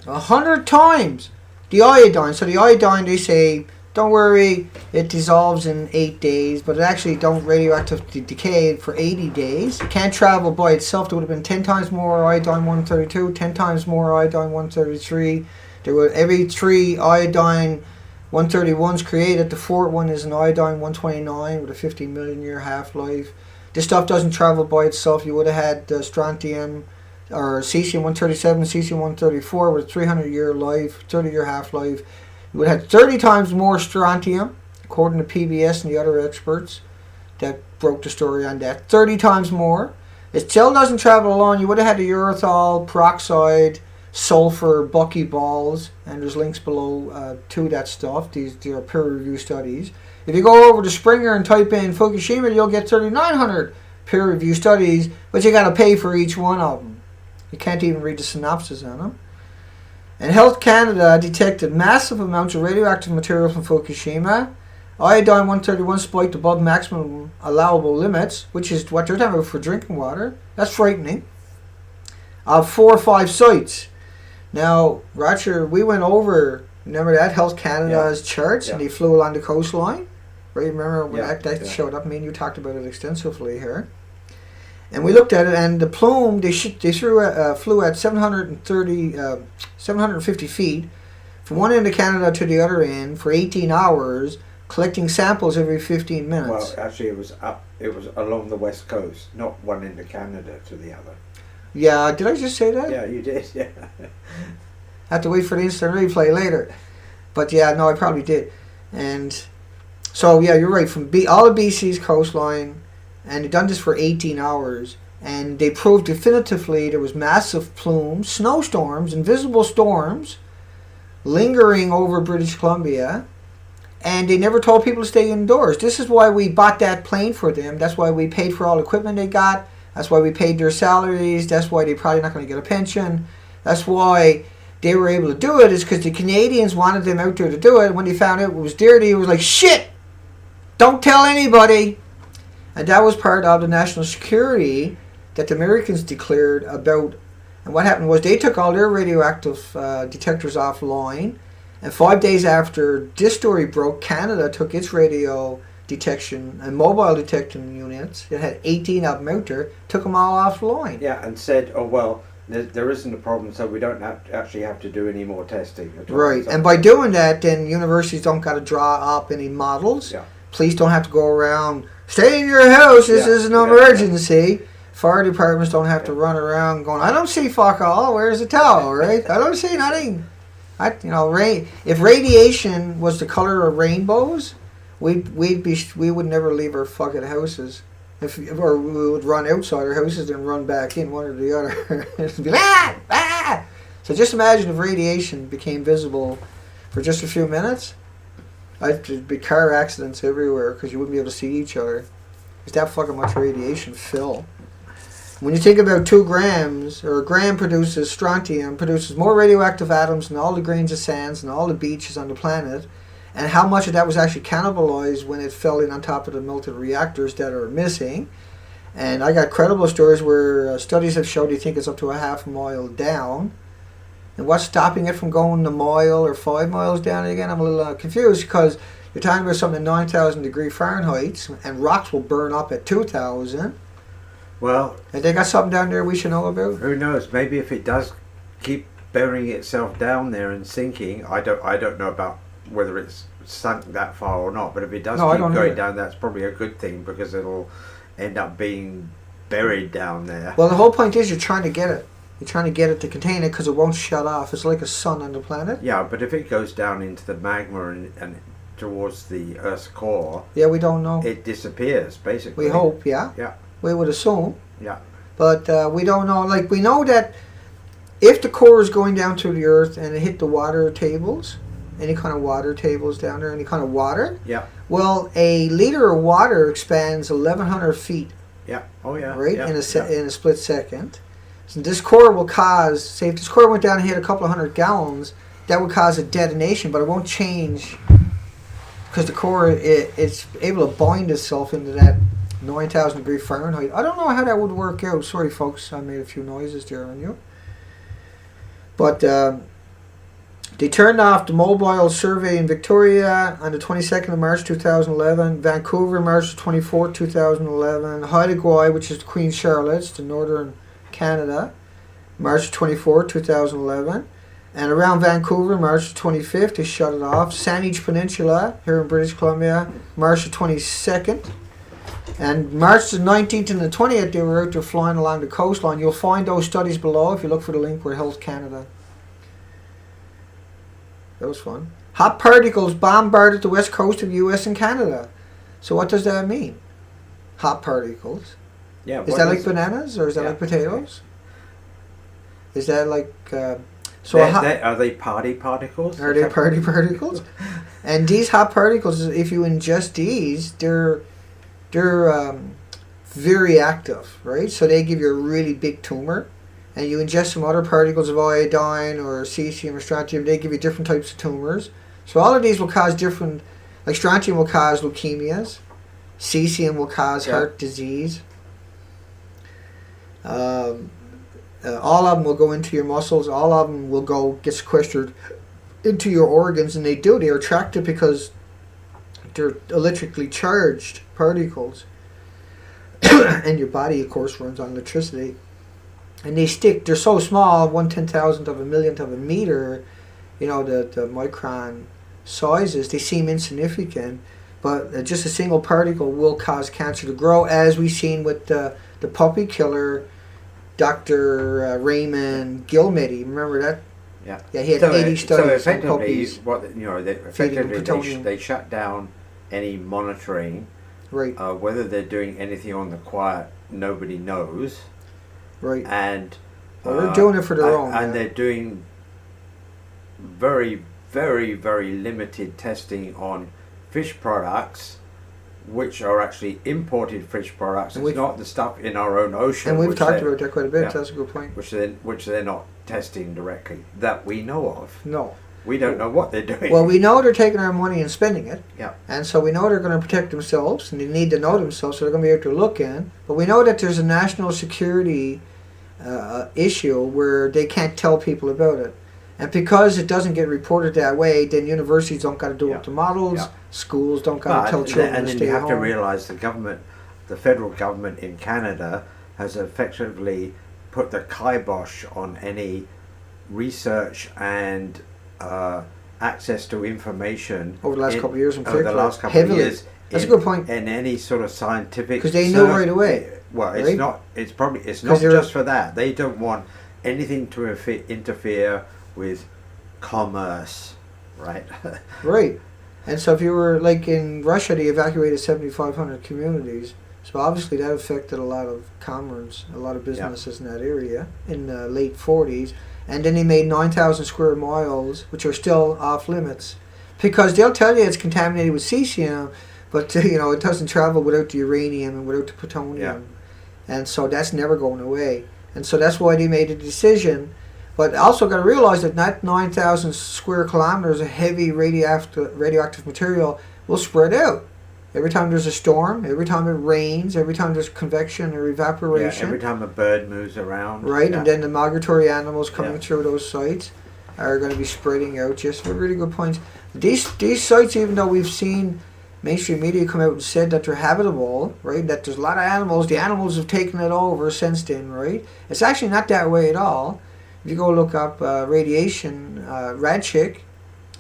100 times the iodine. So the iodine, they say, don't worry, it dissolves in 8 days, but it actually don't radioactively decay for 80 days. It can't travel by itself. There would have been 10 times more iodine 132, 10 times more iodine 133. There were every 3 iodine 131s created. The fourth one is an iodine 129 with a 50 million year half-life. This stuff doesn't travel by itself. You would have had strontium or cesium 137, cesium 134 with a 300-year life, 30-year half-life. You would have had 30 times more strontium, according to PBS and the other experts that broke the story on that. 30 times more. It still doesn't travel alone. You would have had the urethol, peroxide, sulfur, buckyballs, and there's links below to that stuff. These are peer-reviewed studies. If you go over to Springer and type in Fukushima, you'll get 3,900 peer-reviewed studies, but you got to pay for each one of them. You can't even read the synopsis on them. And Health Canada detected massive amounts of radioactive material from Fukushima. Iodine 131 spiked above maximum allowable limits, which is what they're talking about for drinking water. That's frightening. Of 4 or 5 sites. Now, Roger, we went over, remember that, Health Canada's charts, and they flew along the coastline, right? Remember when Yeah, that yeah. showed up? Me and you talked about it extensively here. And we looked at it, and the plume flew at 750 feet from one end of Canada to the other end for 18 hours, collecting samples every 15 minutes. Well, actually, it was up. It was along the west coast, not one end of Canada to the other. Yeah, did I just say that? Yeah, you did. Yeah. I have to wait for the instant replay later. But yeah, no, I probably did. And so, yeah, you're right. From all of BC's coastline, and they've done this for 18 hours, and they proved definitively there was massive plumes, snowstorms, invisible storms, lingering over British Columbia, and they never told people to stay indoors. This is why we bought that plane for them. That's why we paid for all the equipment they got. That's why we paid their salaries. That's why they're probably not going to get a pension. That's why they were able to do it, is because the Canadians wanted them out there to do it. When they found out it was dirty, it was like, shit, don't tell anybody. And that was part of the national security that the Americans declared about. And what happened was they took all their radioactive detectors offline. And 5 days after this story broke, Canada took its radio detection and mobile detection units. It had 18 of them out there, took them all offline. Yeah, and said, oh, well, there isn't a problem, so we don't actually have to do any more testing. At all. Right, So, and by doing that, then universities don't got to draw up any models. Yeah. Police don't have to go around, stay in your house, this Yeah, is an yeah, emergency. Fire departments don't have to run around going, I don't see fuck all, where's the towel, right? I don't see nothing. If radiation was the color of rainbows, we would never leave our fucking houses. Or we would run outside our houses and run back in, one or the other. It'd be like, ah! So just imagine if radiation became visible for just a few minutes. There'd be car accidents everywhere because you wouldn't be able to see each other. There's that fucking much radiation, Phil. When you think about 2 grams, or a gram strontium produces more radioactive atoms than all the grains of sands and all the beaches on the planet, and how much of that was actually cannibalized when it fell in on top of the melted reactors that are missing. And I got credible stories where studies have showed they think it's up to a half mile down. And what's stopping it from going a mile or 5 miles down again? I'm a little confused, because you're talking about something at 9,000 degrees Fahrenheit, and rocks will burn up at 2,000. well, And they got something down there we should know about? who knows? Maybe if it does keep burying itself down there and sinking, I don't know about whether it's sunk that far or not. But if it does No, I keep don't going either. down, that's probably a good thing, because it'll end up being buried down there. Well, the whole point is you're trying to get it. You're trying to get it to contain it because it won't shut off. It's like a sun on the planet. Yeah, but if it goes down into the magma and towards the Earth's core, Yeah, we don't know. it disappears, basically. We hope, yeah? Yeah. We would assume. Yeah. But we don't know. Like, we know that if the core is going down to the Earth and it hit the water tables, any kind of water tables down there, any kind of water, Yeah. well, a liter of water expands 1,100 feet, Yeah. Oh, yeah. right, Yeah. in a split second. So this core will cause, say if this core went down and hit a couple of 100 gallons, that would cause a detonation, but it won't change because the core, it's able to bind itself into that 9,000 degree Fahrenheit. I don't know how that would work out. Sorry, folks, I made a few noises there on you. But they turned off the mobile survey in Victoria on the 22nd of March 2011, Vancouver March 24th, 2011, Haida, which is Queen Charlotte's, the northern Canada, March 24th, 2011. And around Vancouver, March 25th, they shut it off. Saanich Peninsula, here in British Columbia, March 22nd. And March the 19th and the 20th, they were out there flying along the coastline. You'll find those studies below if you look for the link where Health Canada. That was fun. Hot particles bombarded the west coast of US and Canada. So what does that mean? Hot particles. Yeah. Is that like bananas or is that Yeah. like potatoes? Is that like... so a hot, Are they party particles? are they party particles? And these hot particles, if you ingest these, they're very active, right? So they give you a really big tumor. And you ingest some other particles of iodine or cesium or strontium, they give you different types of tumors. So all of these will cause different, like strontium will cause leukemias, cesium will cause heart disease. All of them will go into your muscles, all of them will go get sequestered into your organs, and they do. They're attractive because they're electrically charged particles, and your body, of course, runs on electricity. And they're so small, 1/10,000th of a millionth of a meter, the micron sizes, they seem insignificant, but just a single particle will cause cancer to grow, as we've seen with the puppy killer, Dr. Raymond Gilmedy. Remember that? Yeah. Yeah, he had So 80 studies on effectively, puppies. effectively they shut down any monitoring. Right, Whether they're doing anything on the quiet, nobody knows. right. And Well, they're doing it for their own. and yeah. they're doing very, very, very limited testing on fish products, which are actually imported fish products. And It's not the stuff in our own ocean. And we've which talked they- about that quite a bit. yeah. That's a good point. which they're not testing directly that we know of. No. We don't know what they're doing. Well, we know they're taking our money and spending it. Yeah. And so we know they're going to protect themselves, and they need to know themselves, so they're going to be able to look in. But we know that there's a national security issue where they can't tell people about it. And because it doesn't get reported that way, then universities don't got to do Yeah. up the models, Yeah. schools don't got to tell children and to then stay you have home. to realise the federal government in Canada has effectively put the kibosh on any research and access to information Over the last couple of years in over the particular, last couple heavily. of years. That's a good point. In any sort of scientific, Because they knew right away. Well, right? it's not. It's probably. It's 'Cause not they're- just for that. They don't want anything to interfere with commerce, right? Right. And so if you were, like in Russia, they evacuated 7,500 communities. So obviously that affected a lot of commerce, a lot of businesses in that area in the late 40s. And then they made 9,000 square miles, which are still off limits. Because they'll tell you it's contaminated with cesium, but it doesn't travel without the uranium and without the plutonium. And so that's never going away. And so that's why they made a decision. But also got to realize that not 9,000 square kilometers of heavy radioactive material will spread out. Every time there's a storm, every time it rains, every time there's convection or Yeah, evaporation. every time a bird moves around. Right, yeah. and then the migratory animals coming Yeah. through those sites are going to be spreading out. Just for really good points. These sites, even though we've seen mainstream media come out and said that they're habitable, right, that there's a lot of animals, the animals have taken it over since then, right? It's actually not that way at all. If you go look up radiation, Radchick,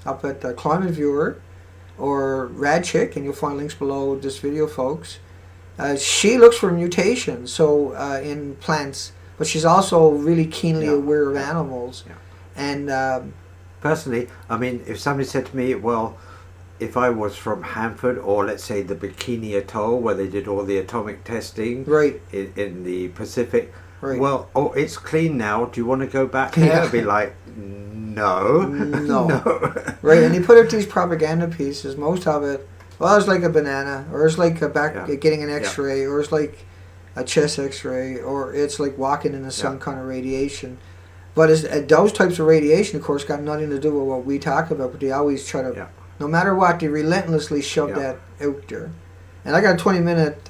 up at the Climate Viewer, or Radchick, and you'll find links below this video, folks. She looks for mutations, so in plants, but she's also really keenly Yeah. aware of Yeah. animals. Yeah. And Personally, I mean, if somebody said to me, well, if I was from Hanford, or let's say the Bikini Atoll, where they did all the atomic testing right, in the Pacific, right. well, oh, it's clean now. Do you want to go back there? Yeah. I'd be like, no, No. no. Right, and he put out these propaganda pieces. Most of it, well, it's like a banana, or it's like a back Yeah. getting an X-ray, or it's like a chest X-ray, or it's like walking in some Yeah. kind of radiation. But those types of radiation, of course, got nothing to do with what we talk about. But they always try to, Yeah. no matter what, they relentlessly shove Yeah. that out there. And I got a 20-minute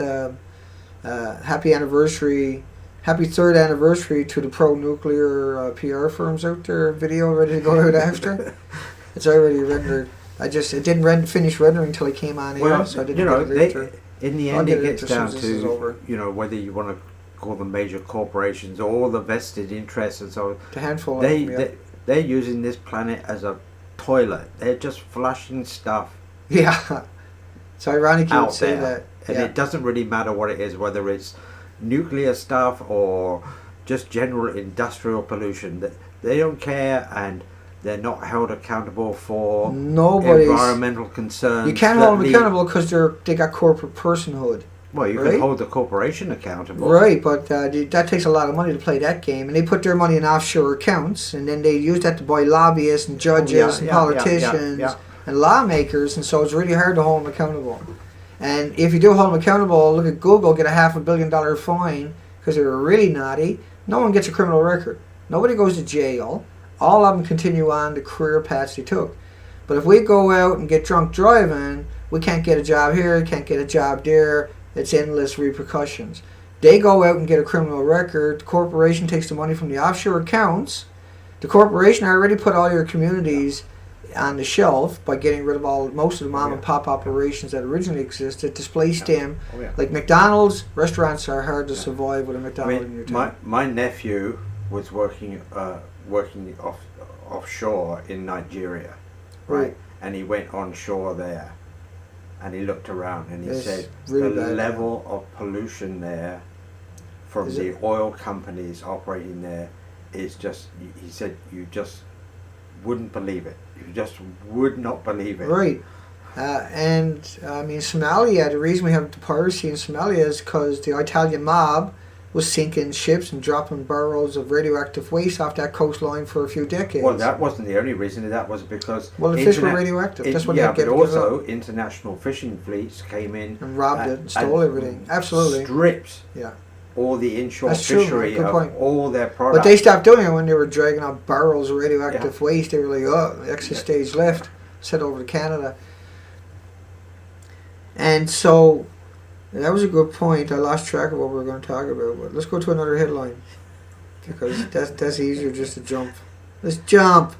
happy anniversary. Happy third anniversary to the pro-nuclear PR firms out there. Video ready to go out after. It's already rendered. It didn't finish rendering until it came on Well, air, so I didn't get it later. in the I'll end, get it it gets as soon down as this is to over. whether you want to call them major corporations or all the vested interests and so on. The handful They, of them, yeah. they're using this planet as a toilet. They're just flushing stuff Yeah. It's ironic you would out say there, that. and Yeah. it doesn't really matter what it is, whether it's nuclear stuff or just general industrial pollution. They don't care, and they're not held accountable for Nobody's. environmental concerns. You can't hold them accountable because they got corporate personhood. Well, you right? can hold the corporation accountable. Right, but that takes a lot of money to play that game, and they put their money in offshore accounts, and then they use that to buy lobbyists and judges and politicians and lawmakers, and so it's really hard to hold them accountable. And if you do hold them accountable, look at Google, get a $500 million fine because they were really naughty. No one gets a criminal record. Nobody goes to jail. All of them continue on the career paths they took. But if we go out and get drunk driving, we can't get a job here, can't get a job there. It's endless repercussions. They go out and get a criminal record. The corporation takes the money from the offshore accounts. The corporation already put all your communities on the shelf by getting rid of most of the mom yeah. and pop operations that originally existed, displaced them. Oh, yeah. Like McDonald's restaurants are hard to Yeah. survive with a I McDonald's in your mean, town. my nephew was working offshore in Nigeria, Right. And he went onshore there, and he looked around and he It's said really the bad. level of pollution there from Is the it? oil companies operating there is just. He said you just wouldn't believe it. You just would not believe it. Right. And I mean, Somalia, the reason we have the piracy in Somalia is because the Italian mob was sinking ships and dropping barrels of radioactive waste off that coastline for a few decades. Well, that wasn't the only reason. That was because Well, the fish were radioactive. That's what yeah, they but get also international fishing fleets came in and robbed it and stole everything. Absolutely. stripped Yeah. all the inshore That's true, fishery good of point. all their products. But they stopped doing it when they were dragging out barrels of radioactive waste. They were like, oh, exit stage left, set over to Canada. And so, that was a good point. I lost track of what we were going to talk about. But let's go to another headline. Because that's easier just to jump. Let's jump.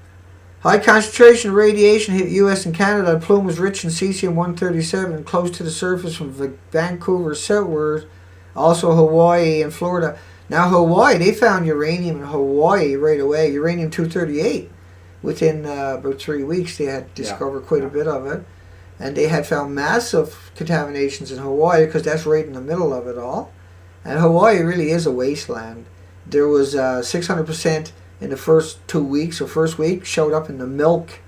High concentration of radiation hit U.S. and Canada. The plume was rich in cesium-137, close to the surface from Vancouver southward. Also Hawaii and Florida. Now Hawaii, they found uranium in Hawaii right away. Uranium-238. Within about 3 weeks, they had discovered quite a bit of it. And they had found massive contaminations in Hawaii because that's right in the middle of it all. And Hawaii really is a wasteland. There was 600% in the first 2 weeks or first week showed up in the milk.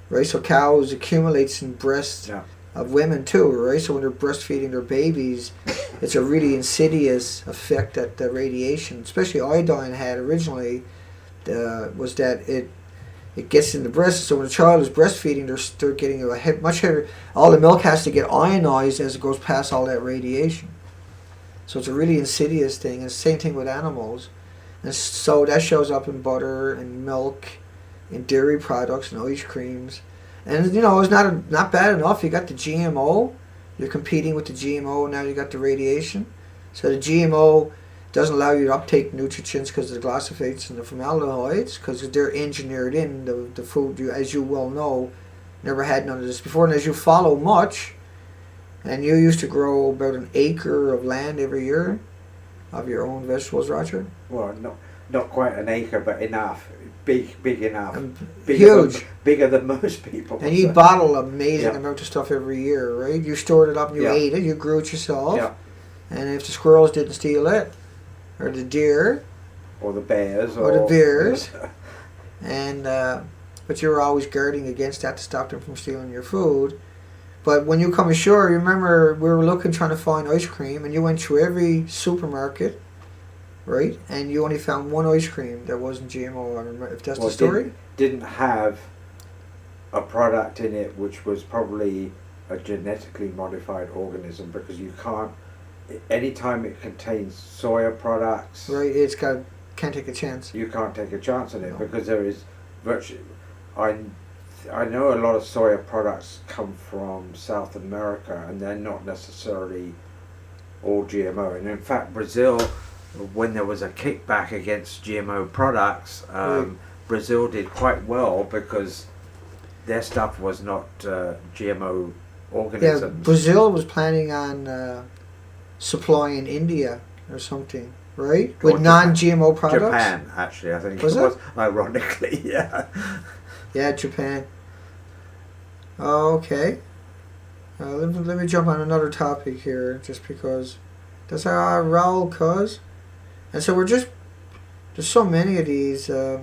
Right, so cows accumulates in breasts of women too, right? So when they're breastfeeding their babies, it's a really insidious effect that the radiation, especially iodine had originally, was that it gets in the breast. So when a child is breastfeeding, they're getting much heavier. All the milk has to get ionized as it goes past all that radiation. So it's a really insidious thing. And the same thing with animals. And so that shows up in butter and milk, in dairy products and ice creams. And you know, it's not bad enough. You got the GMO. You're competing with the GMO. Now you got the radiation. So the GMO doesn't allow you to uptake nutrients because of the glyphosates and the formaldehydes, because they're engineered in the food. You, as you well know, never had none of this before. And as you follow much, and you used to grow about an acre of land every year of your own vegetables, Roger? Well, not quite an acre, but enough. Big enough. Huge. Bigger than most people. And you bottle amazing amount of stuff every year, right? You stored it up and you ate it. You grew it yourself. Yeah. And if the squirrels didn't steal it, or the deer, or the bears, or the bears, and but you were always guarding against that to stop them from stealing your food. But when you come ashore, you remember we were looking, trying to find ice cream, and you went through every supermarket, right? And you only found one ice cream that wasn't GMO. I remember, if that's the story. Didn't have a product in it which was probably a genetically modified organism, because you can't. Anytime it contains soya products, right? Can't take a chance. You can't take a chance on it because there is virtually. I know a lot of soya products come from South America, and they're not necessarily all GMO. And in fact, Brazil, when there was a kickback against GMO products, Brazil did quite well because their stuff was not GMO organisms. Yeah, Brazil was planning on supplying India or something, right? With non-GMO products. Japan, actually, I think was it was. Ironically, yeah. Yeah, Japan. Oh, okay. Let me jump on another topic here, just because that's how I roll, cuz. And so there's so many of these. Let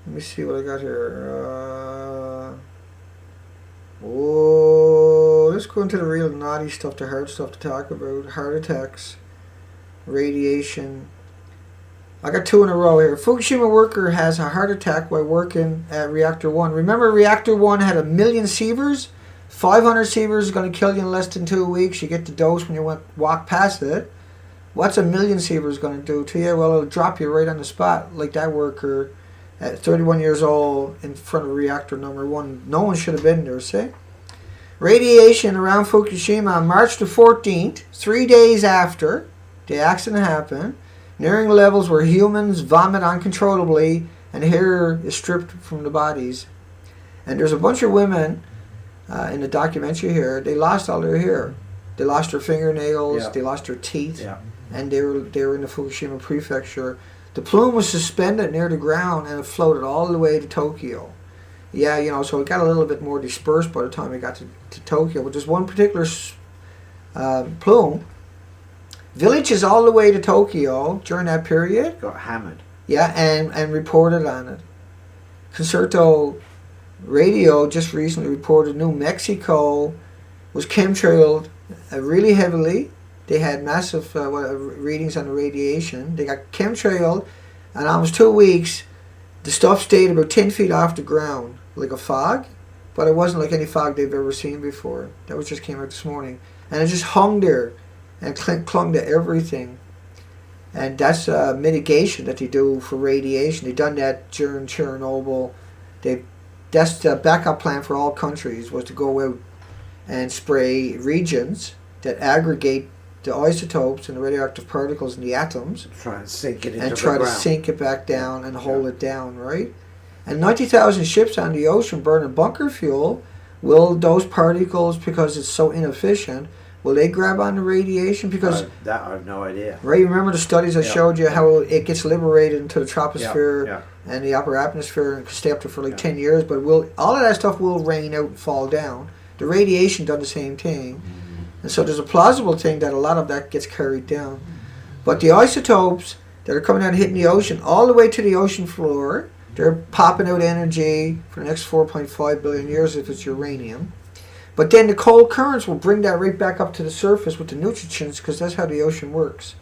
me see what I got here. Let's go into the real naughty stuff, the hard stuff to talk about. Heart attacks, radiation. I got two in a row here. Fukushima worker has a heart attack while working at Reactor 1. Remember, Reactor 1 had 1 million sievers? 500 sievers is going to kill you in less than 2 weeks. You get the dose when you walk past it. What's 1 million sievers going to do to you? Well, it'll drop you right on the spot, like that worker at 31 years old in front of Reactor number 1. No one should have been there, see? Radiation around Fukushima on March the 14th, 3 days after the accident happened, nearing levels where humans vomit uncontrollably and hair is stripped from the bodies. And there's a bunch of women in the documentary here. They lost all their hair. They lost their fingernails. Yeah. They lost their teeth. Yeah. And they were in the Fukushima prefecture. The plume was suspended near the ground and it floated all the way to Tokyo. Yeah, so it got a little bit more dispersed by the time it got to Tokyo. But there's one particular plume. Villages all the way to Tokyo during that period. Got hammered. Yeah, and reported on it. Concerto Radio just recently reported New Mexico was chemtrailed really heavily. They had massive readings on the radiation. They got chemtrailed, and almost 2 weeks, the stuff stayed about 10 feet off the ground, like a fog, but it wasn't like any fog they've ever seen before. That was just came out this morning. And it just hung there and clung to everything. And that's mitigation that they do for radiation. They've done that during Chernobyl. That's the backup plan for all countries, was to go out and spray regions that aggregate the isotopes and the radioactive particles in the atoms Try and sink it into and the try to ground. sink it back down and hold it down, right? And 90,000 ships on the ocean burning bunker fuel, will those particles, because it's so inefficient, will they grab on the radiation? Because that I have no idea. right, remember the studies I Yeah. showed you how it gets liberated into the troposphere Yeah. and the upper atmosphere and can stay up there for like Yeah. 10 years, but all of that stuff will rain out and fall down. The radiation does the same thing. And so there's a plausible thing that a lot of that gets carried down. But the isotopes that are coming out and hitting the ocean all the way to the ocean floor, they're popping out energy for the next 4.5 billion years if it's uranium. But then the cold currents will bring that right back up to the surface with the nutrients, because that's how the ocean works.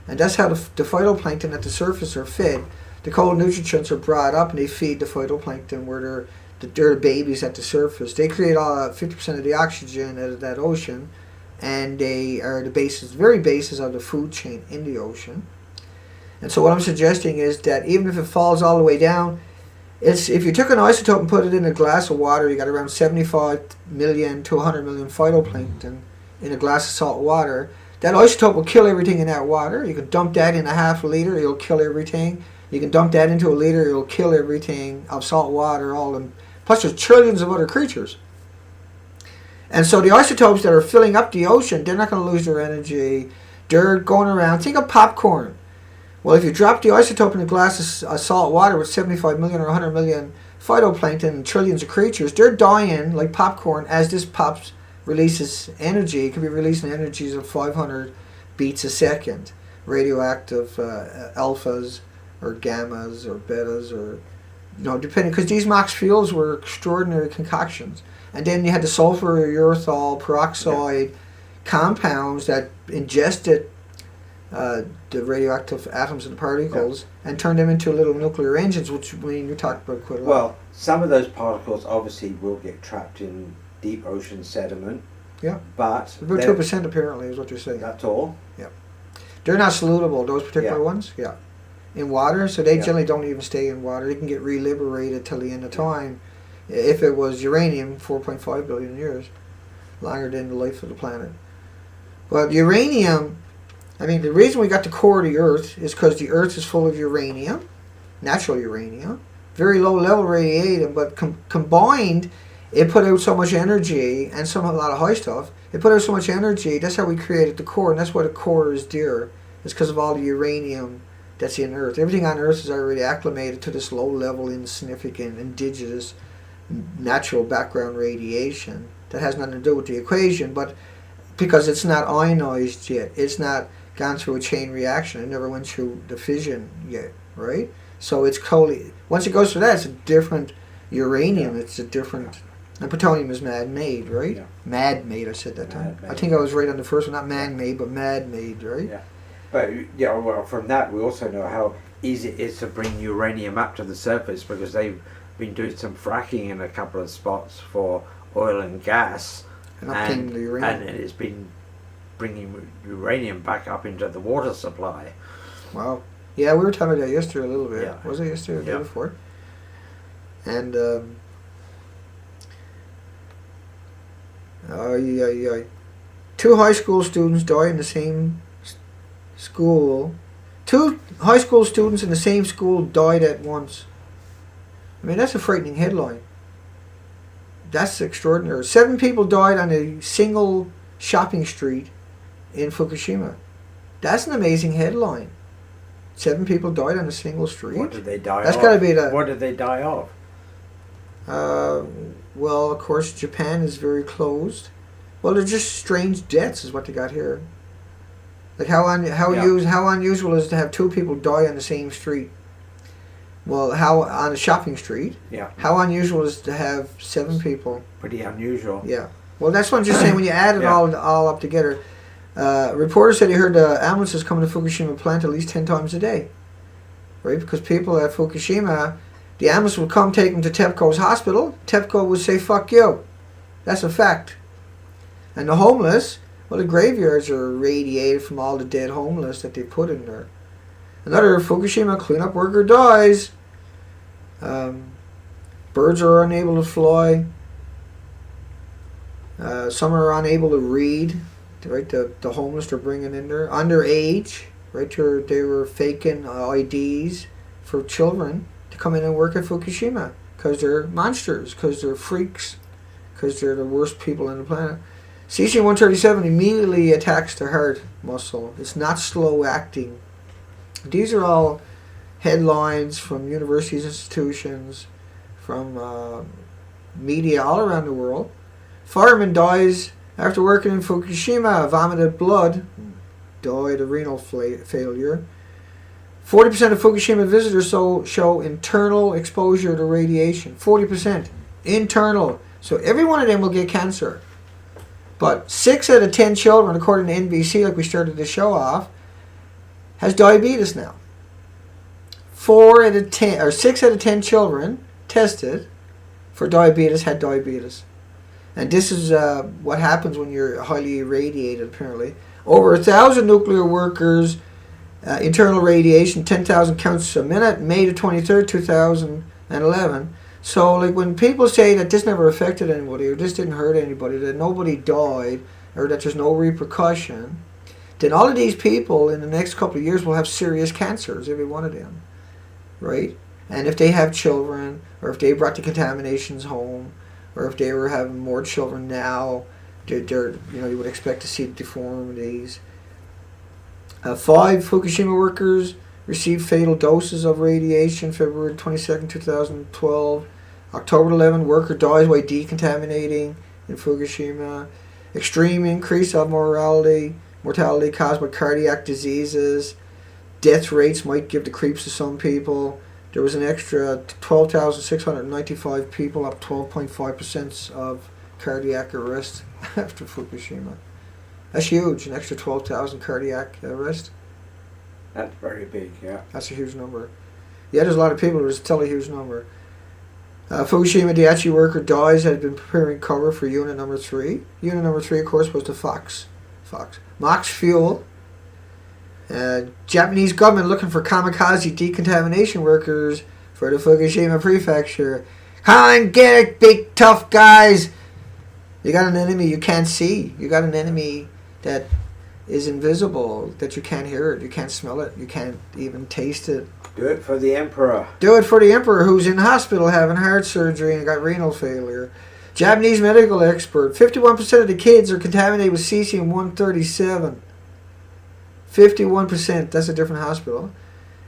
And that's how the phytoplankton at the surface are fed. The cold nutrients are brought up and they feed the phytoplankton where they're the babies at the surface. They create 50% of the oxygen out of that ocean, and they are the very basis of the food chain in the ocean. And so what I'm suggesting is that even if it falls all the way down, if you took an isotope and put it in a glass of water, you got around 75 million to 100 million phytoplankton in a glass of salt water. That isotope will kill everything in that water. You can dump that in a half a liter, it'll kill everything. You can dump that into a liter, it'll kill everything of salt water, plus there's trillions of other creatures. And so the isotopes that are filling up the ocean, they're not going to lose their energy. They're going around. Think of popcorn. Well, if you drop the isotope in a glass of salt water with 75 million or 100 million phytoplankton and trillions of creatures, they're dying like popcorn as this releases energy. It can be releasing energies of 500 beats a second. Radioactive alphas or gammas or betas, or depending, because these MOX fuels were extraordinary concoctions. And then you had the sulfur, urethol, peroxide compounds that ingested the radioactive atoms and particles and turned them into little nuclear engines, which you talked about quite a lot. Well, some of those particles obviously will get trapped in deep ocean sediment. Yeah. But about 2% apparently is what they're saying. that's all. Yeah. They're not solutable, those particular Yeah. ones. Yeah. In water, so they Yeah. generally don't even stay in water. They can get reliberated till the end of time. If it was uranium, 4.5 billion years, longer than the life of the planet. But uranium, the reason we got the core of the Earth is because the Earth is full of uranium, natural uranium, very low level radiation, but combined, it put out so much energy and a lot of high stuff. It put out so much energy, that's how we created the core, and that's why the core is dear. It's because of all the uranium that's in Earth. Everything on Earth is already acclimated to this low level, insignificant, indigenous, natural background radiation that has nothing to do with the equation, but because it's not ionized yet, it's not gone through a chain reaction, it never went through the fission yet, right? So it's totally, once it goes through that, it's a different uranium, it's a different, and plutonium is man-made, right? Yeah. Mad-made, I said that time. Man-made. I think I was right on the first one, not man-made, but mad-made, right? Yeah. But well, from that we also know how easy it is to bring uranium up to the surface, because they've been doing some fracking in a couple of spots for oil and gas, And obtaining the uranium. and it's been bringing uranium back up into the water supply. Wow. Yeah, we were talking about that yesterday a little bit. Yeah. Was it yesterday or the day Yeah. before? And, two high school students died in the same school. Two high school students in the same school died at once. I mean, that's a frightening headline. That's extraordinary. 7 people died on a single shopping street in Fukushima. That's an amazing headline. 7 people died on a single street. What did they die That's of? got to be the. What did they die of? Well, of course, Japan is very closed. Well, they're just strange deaths, is what they got here. Like how unusual is it to have 2 people die on the same street? Well, how on a shopping street? Yeah. How unusual is it to have 7 people? Pretty unusual. Yeah. Well, that's what I'm just saying. When you add it Yeah. all up together, reporters said he heard ambulances coming to Fukushima plant at least 10 times a day, right? Because people at Fukushima, the ambulance would come take them to TEPCO's hospital. TEPCO would say, "Fuck you." That's a fact. And the homeless, well, the graveyards are radiated from all the dead homeless that they put in there. Another Fukushima cleanup worker dies. Birds are unable to fly. Some are unable to read. Right, the homeless they're bringing in there. Underage, right, they were faking IDs for children to come in and work at Fukushima because they're monsters, because they're freaks, because they're the worst people on the planet. Cesium-137 immediately attacks the heart muscle. It's not slow acting. These are all headlines from universities, institutions, from media all around the world. Fireman dies after working in Fukushima, vomited blood, died of renal failure. 40% of Fukushima visitors show internal exposure to radiation. 40%. Internal. So every one of them will get cancer. But 6 out of 10 children, according to NBC, like we started the show off, has diabetes now. 6 out of 10 children tested for diabetes had diabetes. And this is what happens when you're highly irradiated, apparently. Over 1,000 nuclear workers, internal radiation, 10,000 counts a minute, May the 23rd, 2011. So, like, when people say that this never affected anybody, or this didn't hurt anybody, that nobody died, or that there's no repercussion, then all of these people in the next couple of years will have serious cancers, every one of them, right? And if they have children, or if they brought the contaminations home, or if they were having more children now, you would expect to see deformities. 5 Fukushima workers received fatal doses of radiation, February 22nd, 2012. October 11, worker dies while decontaminating in Fukushima. Extreme increase of mortality caused by cardiac diseases. Death rates might give the creeps to some people. There was an extra 12,695 people, up 12.5% of cardiac arrest after Fukushima. That's huge, an extra 12,000 cardiac arrest. That's very big, yeah. That's a huge number. Yeah, there's a lot of people, there's still a huge number. Fukushima Daiichi worker dies, had been preparing cover for unit number 3. Unit number 3, of course, was the Fox. Mox Fuel. Japanese government looking for kamikaze decontamination workers for the Fukushima prefecture. Come on, get it, big tough guys. You got an enemy you can't see. You got an enemy that is invisible, that you can't hear it, you can't smell it, you can't even taste it. Do it for the emperor. Do it for the emperor, who's in hospital having heart surgery and got renal failure. Japanese medical expert. 51% of the kids are contaminated with cesium-137. 51%. That's a different hospital.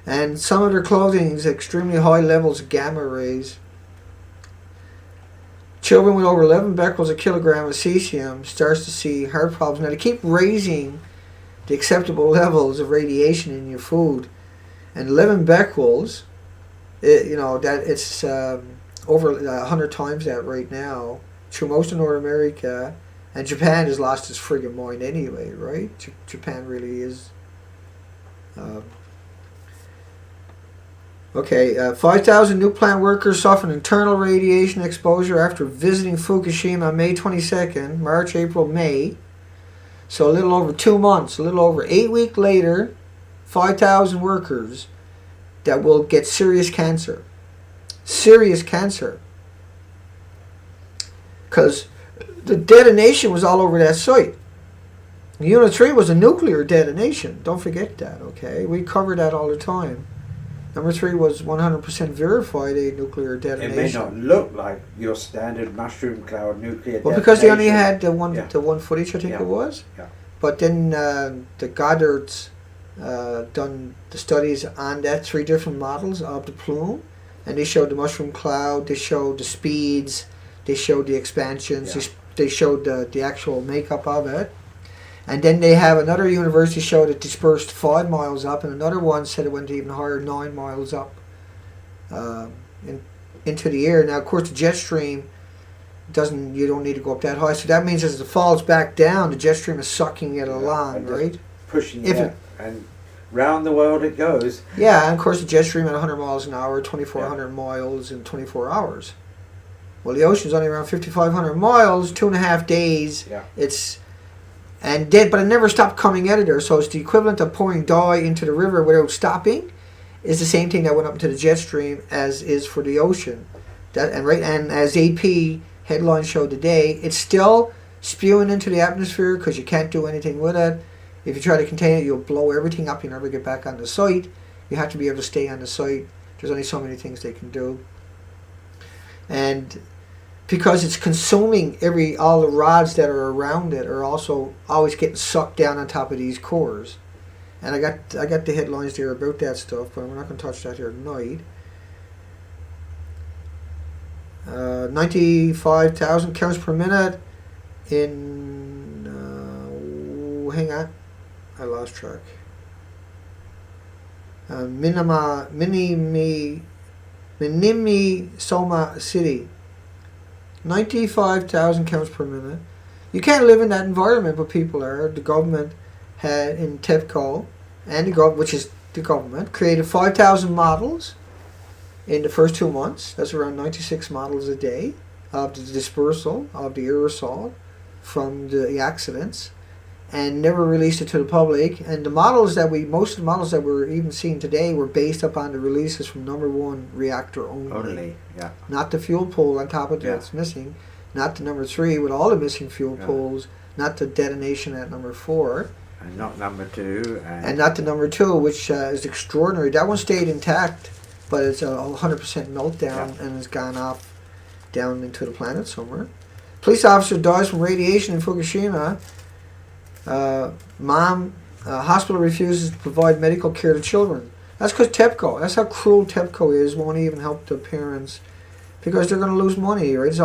And some of their clothing is extremely high levels of gamma rays. Children with over 11 becquerels a kilogram of cesium starts to see heart problems. Now, they keep raising the acceptable levels of radiation in your food. And 11 becquerels, it's over 100 times that right now through most of North America. And Japan has lost its friggin' mind anyway, right? Japan really is. 5,000 new plant workers suffered internal radiation exposure after visiting Fukushima on May 22nd, March, April, May. So a little over 2 months, a little over 8 weeks later, 5,000 workers that will get serious cancer. Serious cancer. Because the detonation was all over that site. Unit 3 was a nuclear detonation. Don't forget that, okay? We cover that all the time. Number 3 was 100% verified a nuclear It detonation. may not look like your standard mushroom cloud nuclear Well, because they only detonation. had Yeah. the one footage, I think Yeah. it was. Yeah. But then the Goddard's done the studies on that 3 different models of the plume, and they showed the mushroom cloud, they showed the speeds, they showed the expansions, Yeah. they showed the actual makeup of it. And then they have another university showed it dispersed 5 miles up, and another one said it went even higher, 9 miles up into the air. Now, of course, the jet stream you don't need to go up that high, so that means as it falls back down, the jet stream is sucking it along, and just right? pushing If it, and round the world it goes. Yeah, and of course the jet stream at 100 miles an hour, 2,400 miles in 24 hours. Well, the ocean's only around 5,500 miles, 2.5 days. Yeah. But it never stopped coming out of there. So it's the equivalent of pouring dye into the river without stopping. Is the same thing that went up into the jet stream as is for the ocean. And as AP headline showed today, it's still spewing into the atmosphere because you can't do anything with it. If you try to contain it, you'll blow everything up. You'll never get back on the site. You have to be able to stay on the site. There's only so many things they can do. And because it's consuming all the rods that are around it are also always getting sucked down on top of these cores. And I got the headlines there about that stuff, but we're not going to touch that here tonight. 95,000 counts per minute in hang on, I lost track. Minimi Soma City. 95,000 counts per minute. You can't live in that environment, but people are. The government had in TEPCO, which is the government, created 5,000 models in the first 2 months. That's around 96 models a day of the dispersal of the aerosol from the accidents, and never released it to the public. And most of the models that we're even seeing today were based upon the releases from number 1 reactor only. Yeah. Not the fuel pool on top of that's missing, not the number 3 with all the missing fuel pools, not the detonation at number 4. And not number 2. And not the number 2, which is extraordinary. That one stayed intact, but it's a 100% meltdown and has gone off down into the planet somewhere. Police officer dies from radiation in Fukushima. Hospital refuses to provide medical care to children. That's because TEPCO. That's how cruel TEPCO is. Won't even help the parents because they're going to lose money. Right? It's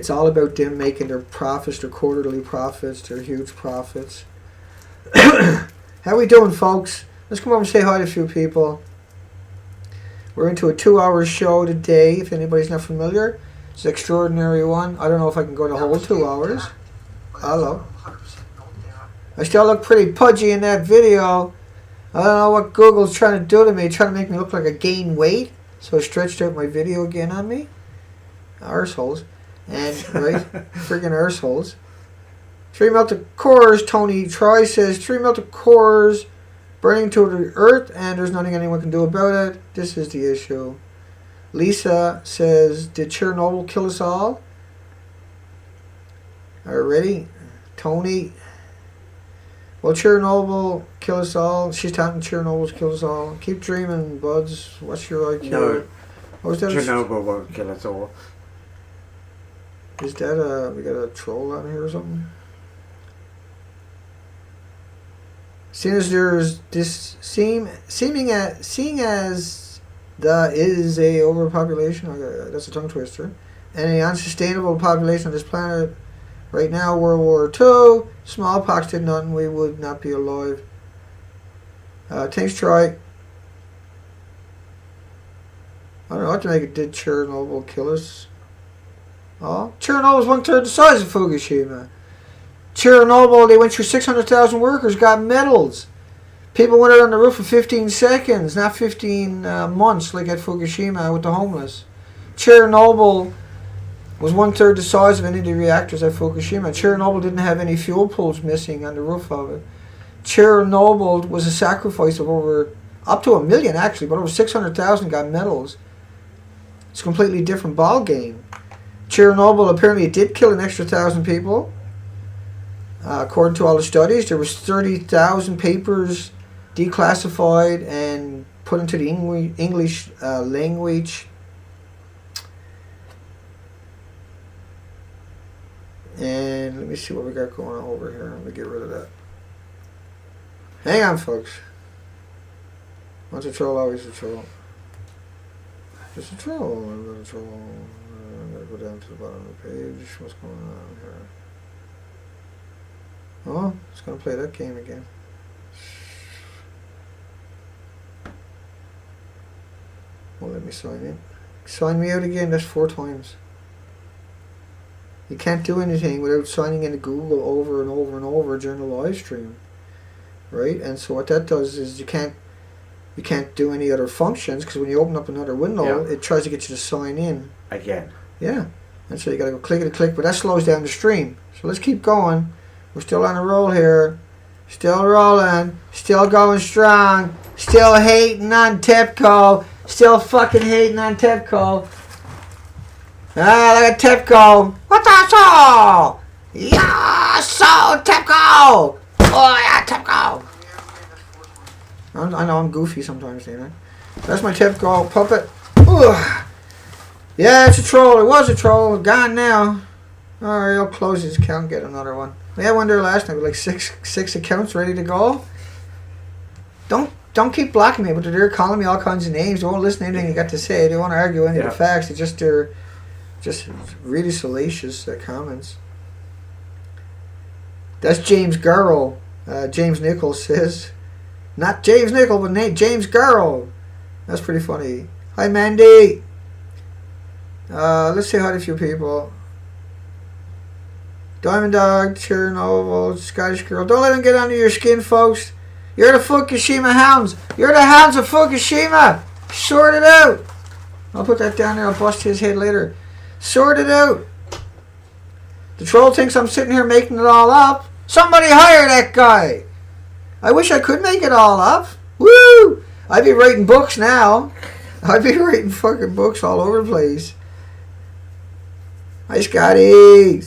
all about them making their profits, their quarterly profits, their huge profits. How we doing, folks? Let's come over and say hi to a few people. We're into a 2-hour show today. If anybody's not familiar, it's an extraordinary one. I don't know if I can go the whole 2 hours. Hello. I still look pretty pudgy in that video. I don't know what Google's trying to do to me. Trying to make me look like I gained weight. So I stretched out my video again on me. Arseholes. And, right? Friggin' arseholes. 3 melted cores. Tony Troy says 3 melted cores burning to the earth and there's nothing anyone can do about it. This is the issue. Lisa says, did Chernobyl kill us all? Already? Tony. Will Chernobyl kill us all? She's talking Chernobyl's kill us all. Keep dreaming, buds. What's your IQ? No. Was that Chernobyl won't kill us all. Is that we got a troll on here or something? Seeing as there's this seeing as the is a overpopulation, that's a tongue twister, and an unsustainable population on this planet right now, World War II, smallpox did nothing, we would not be alive. Thanks, Troy. I don't know what to make it. Did Chernobyl kill us? Oh, Chernobyl's 1/3 the size of Fukushima. Chernobyl, they went through 600,000 workers, got medals. People went out on the roof for 15 seconds, not 15 months like at Fukushima with the homeless. Chernobyl was 1/3 the size of any of the reactors at Fukushima. Chernobyl didn't have any fuel pools missing on the roof of it. Chernobyl was a sacrifice of up to 1 million actually, but over 600,000 got medals. It's a completely different ball game. Chernobyl apparently did kill an extra 1,000 people. According to all the studies, there was 30,000 papers declassified and put into the English language. And let me see what we got going on over here. Let me get rid of that. Hang on, folks. Once a troll, always a troll. Just a troll. I'm going to troll. I'm going to go down to the bottom of the page. What's going on here? Oh, it's going to play that game again. Won't let me sign in. Sign me out again. That's 4 times. You can't do anything without signing into Google over and over and over during the live stream, right? And so what that does is you can't do any other functions, because when you open up another window, it tries to get you to sign in Again. Yeah, and so you got to go click, but that slows down the stream. So let's keep going. We're still on a roll here, still rolling, still going strong, still hating on TEPCO, still fucking hating on TEPCO. Ah, look at TEPCO. What the so? Yeah, so TEPCO. Oh yeah, TEPCO. I know I'm goofy sometimes, ain't I? That's my TEPCO puppet. Ugh. Yeah, it's a troll. It was a troll. Gone now. Alright, I'll close his account and get another one. We had one there last night with like six accounts ready to go. Don't keep blocking me, but they're calling me all kinds of names. They won't listen to anything you got to say. They won't argue any of the facts. They're just really salacious comments. That's James Garrell. James Nichols says. Not James Nichols, but James Garrell. That's pretty funny. Hi, Mandy. Let's say hi to a few people. Diamond Dog, Chernobyl, Scottish Girl. Don't let them get under your skin, folks. You're the Fukushima hounds. You're the hounds of Fukushima. Sort it out. I'll put that down there. I'll bust his head later. Sort it out. The troll thinks I'm sitting here making it all up. Somebody hire that guy. I wish I could make it all up. Woo! I'd be writing books now. I'd be writing fucking books all over the place. Hi, Scotty.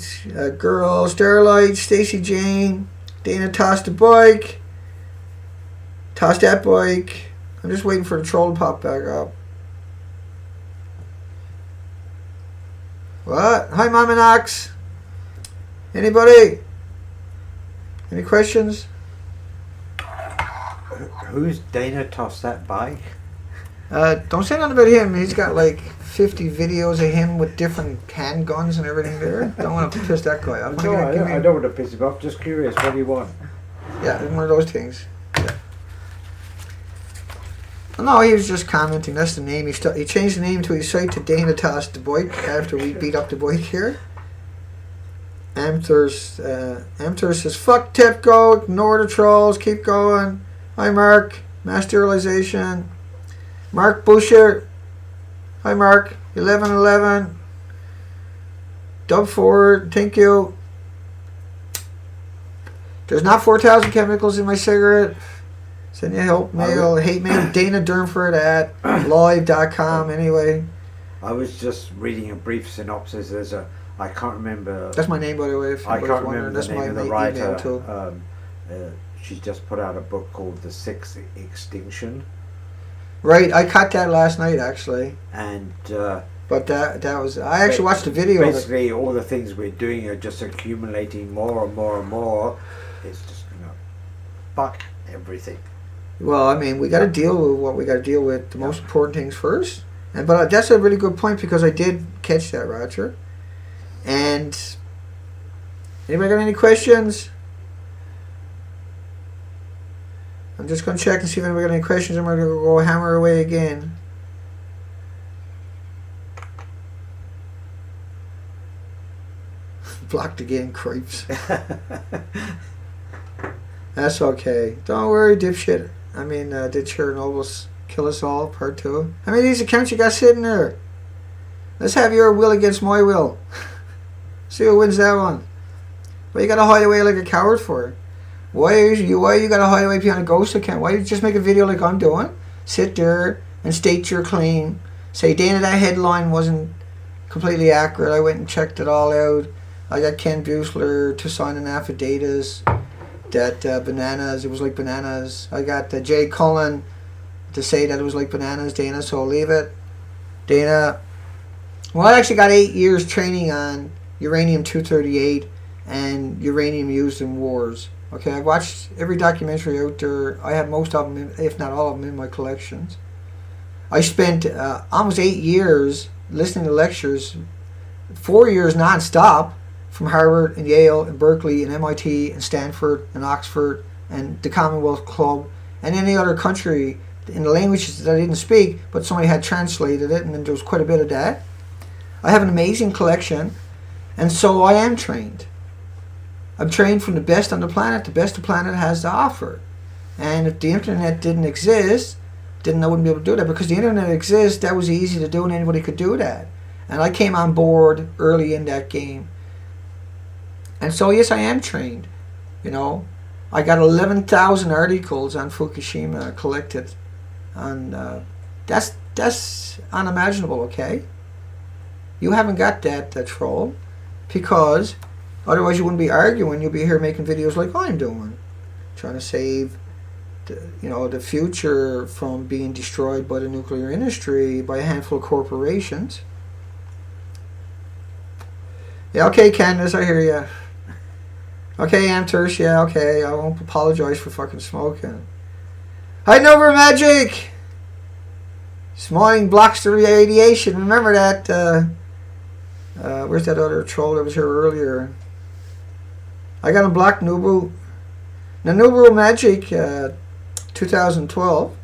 Girl, Starlight, Stacy Jane. Dana tossed the bike. Tossed that bike. I'm just waiting for the troll to pop back up. What? Hi, Mama Knox. Anybody? Any questions? Who's Dana tossed that bike? Don't say nothing about him. He's got like 50 videos of him with different handguns and everything there. Don't want to piss that guy off. No, I don't want to piss him off. Just curious. What do you want? Yeah, one of those things. Yeah. No, he was just commenting. That's the name. He changed the name to his site to Dana Tossed the Bike after we beat up the bike here. Amthor says, fuck TEPCO, ignore the trolls, keep going. Hi, Mark. Mass sterilization. Mark Busher. Hi, Mark. 1111. Dub Ford. Thank you. There's not 4,000 chemicals in my cigarette. Send you help mail. Hate mail. Dana Durnford at live.com. Anyway. I was just reading a brief synopsis. I can't remember. That's my name, by the way. If I can't remember that's the name my of the email writer. too. She's just put out a book called The Sixth Extinction. Right, I caught that last night actually. And but that was I actually watched the video. Basically, all the things we're doing are just accumulating more and more and more. It's just fuck everything. Well, I mean, we got to deal with what we got to deal with. The most important things first. But that's a really good point because I did catch that, Roger. And anybody got any questions? I'm just going to check and see if anybody got any questions. I'm going to go hammer away again. Blocked again, creeps. That's okay. Don't worry, dipshit. I mean, did Chernobyl kill us all? Part 2. How many of these accounts you got sitting there? Let's have your will against my will. See who wins that one. What you got to hide away like a coward for? Why you got to hide away behind a ghost account? Why you just make a video like I'm doing? Sit there and state your claim. Say, Dana, that headline wasn't completely accurate. I went and checked it all out. I got Ken Buechler to sign an affidavit. that bananas, it was like bananas. I got Jay Cullen to say that it was like bananas, Dana, so I'll leave it. Dana, well, I actually got 8 years training on uranium-238 and uranium used in wars. Okay, I've watched every documentary out there. I have most of them, if not all of them, in my collections. I spent almost 8 years listening to lectures, 4 years non-stop, from Harvard and Yale and Berkeley and MIT and Stanford and Oxford and the Commonwealth Club and any other country in the languages that I didn't speak, but somebody had translated it, and then there was quite a bit of that. I have an amazing collection, and so I am trained. I'm trained from the best on the planet, the best the planet has to offer. And if the internet didn't exist, then I wouldn't be able to do that. Because the internet exists, that was easy to do, and anybody could do that. And I came on board early in that game. And so, yes, I am trained. You know, I got 11,000 articles on Fukushima collected. And that's unimaginable, okay? You haven't got that troll, because otherwise you wouldn't be arguing. You'll be here making videos like I'm doing, trying to save the future from being destroyed by the nuclear industry, by a handful of corporations. Yeah, okay, Candace, I hear you. Okay, Amtersh, yeah, okay, I won't apologize for fucking smoking. Hi, Nova Magic! Smiling blocks the radiation. Remember that, where's that other troll that was here earlier? I got him blocked, Nubu. Now, Nubu Magic, 2012,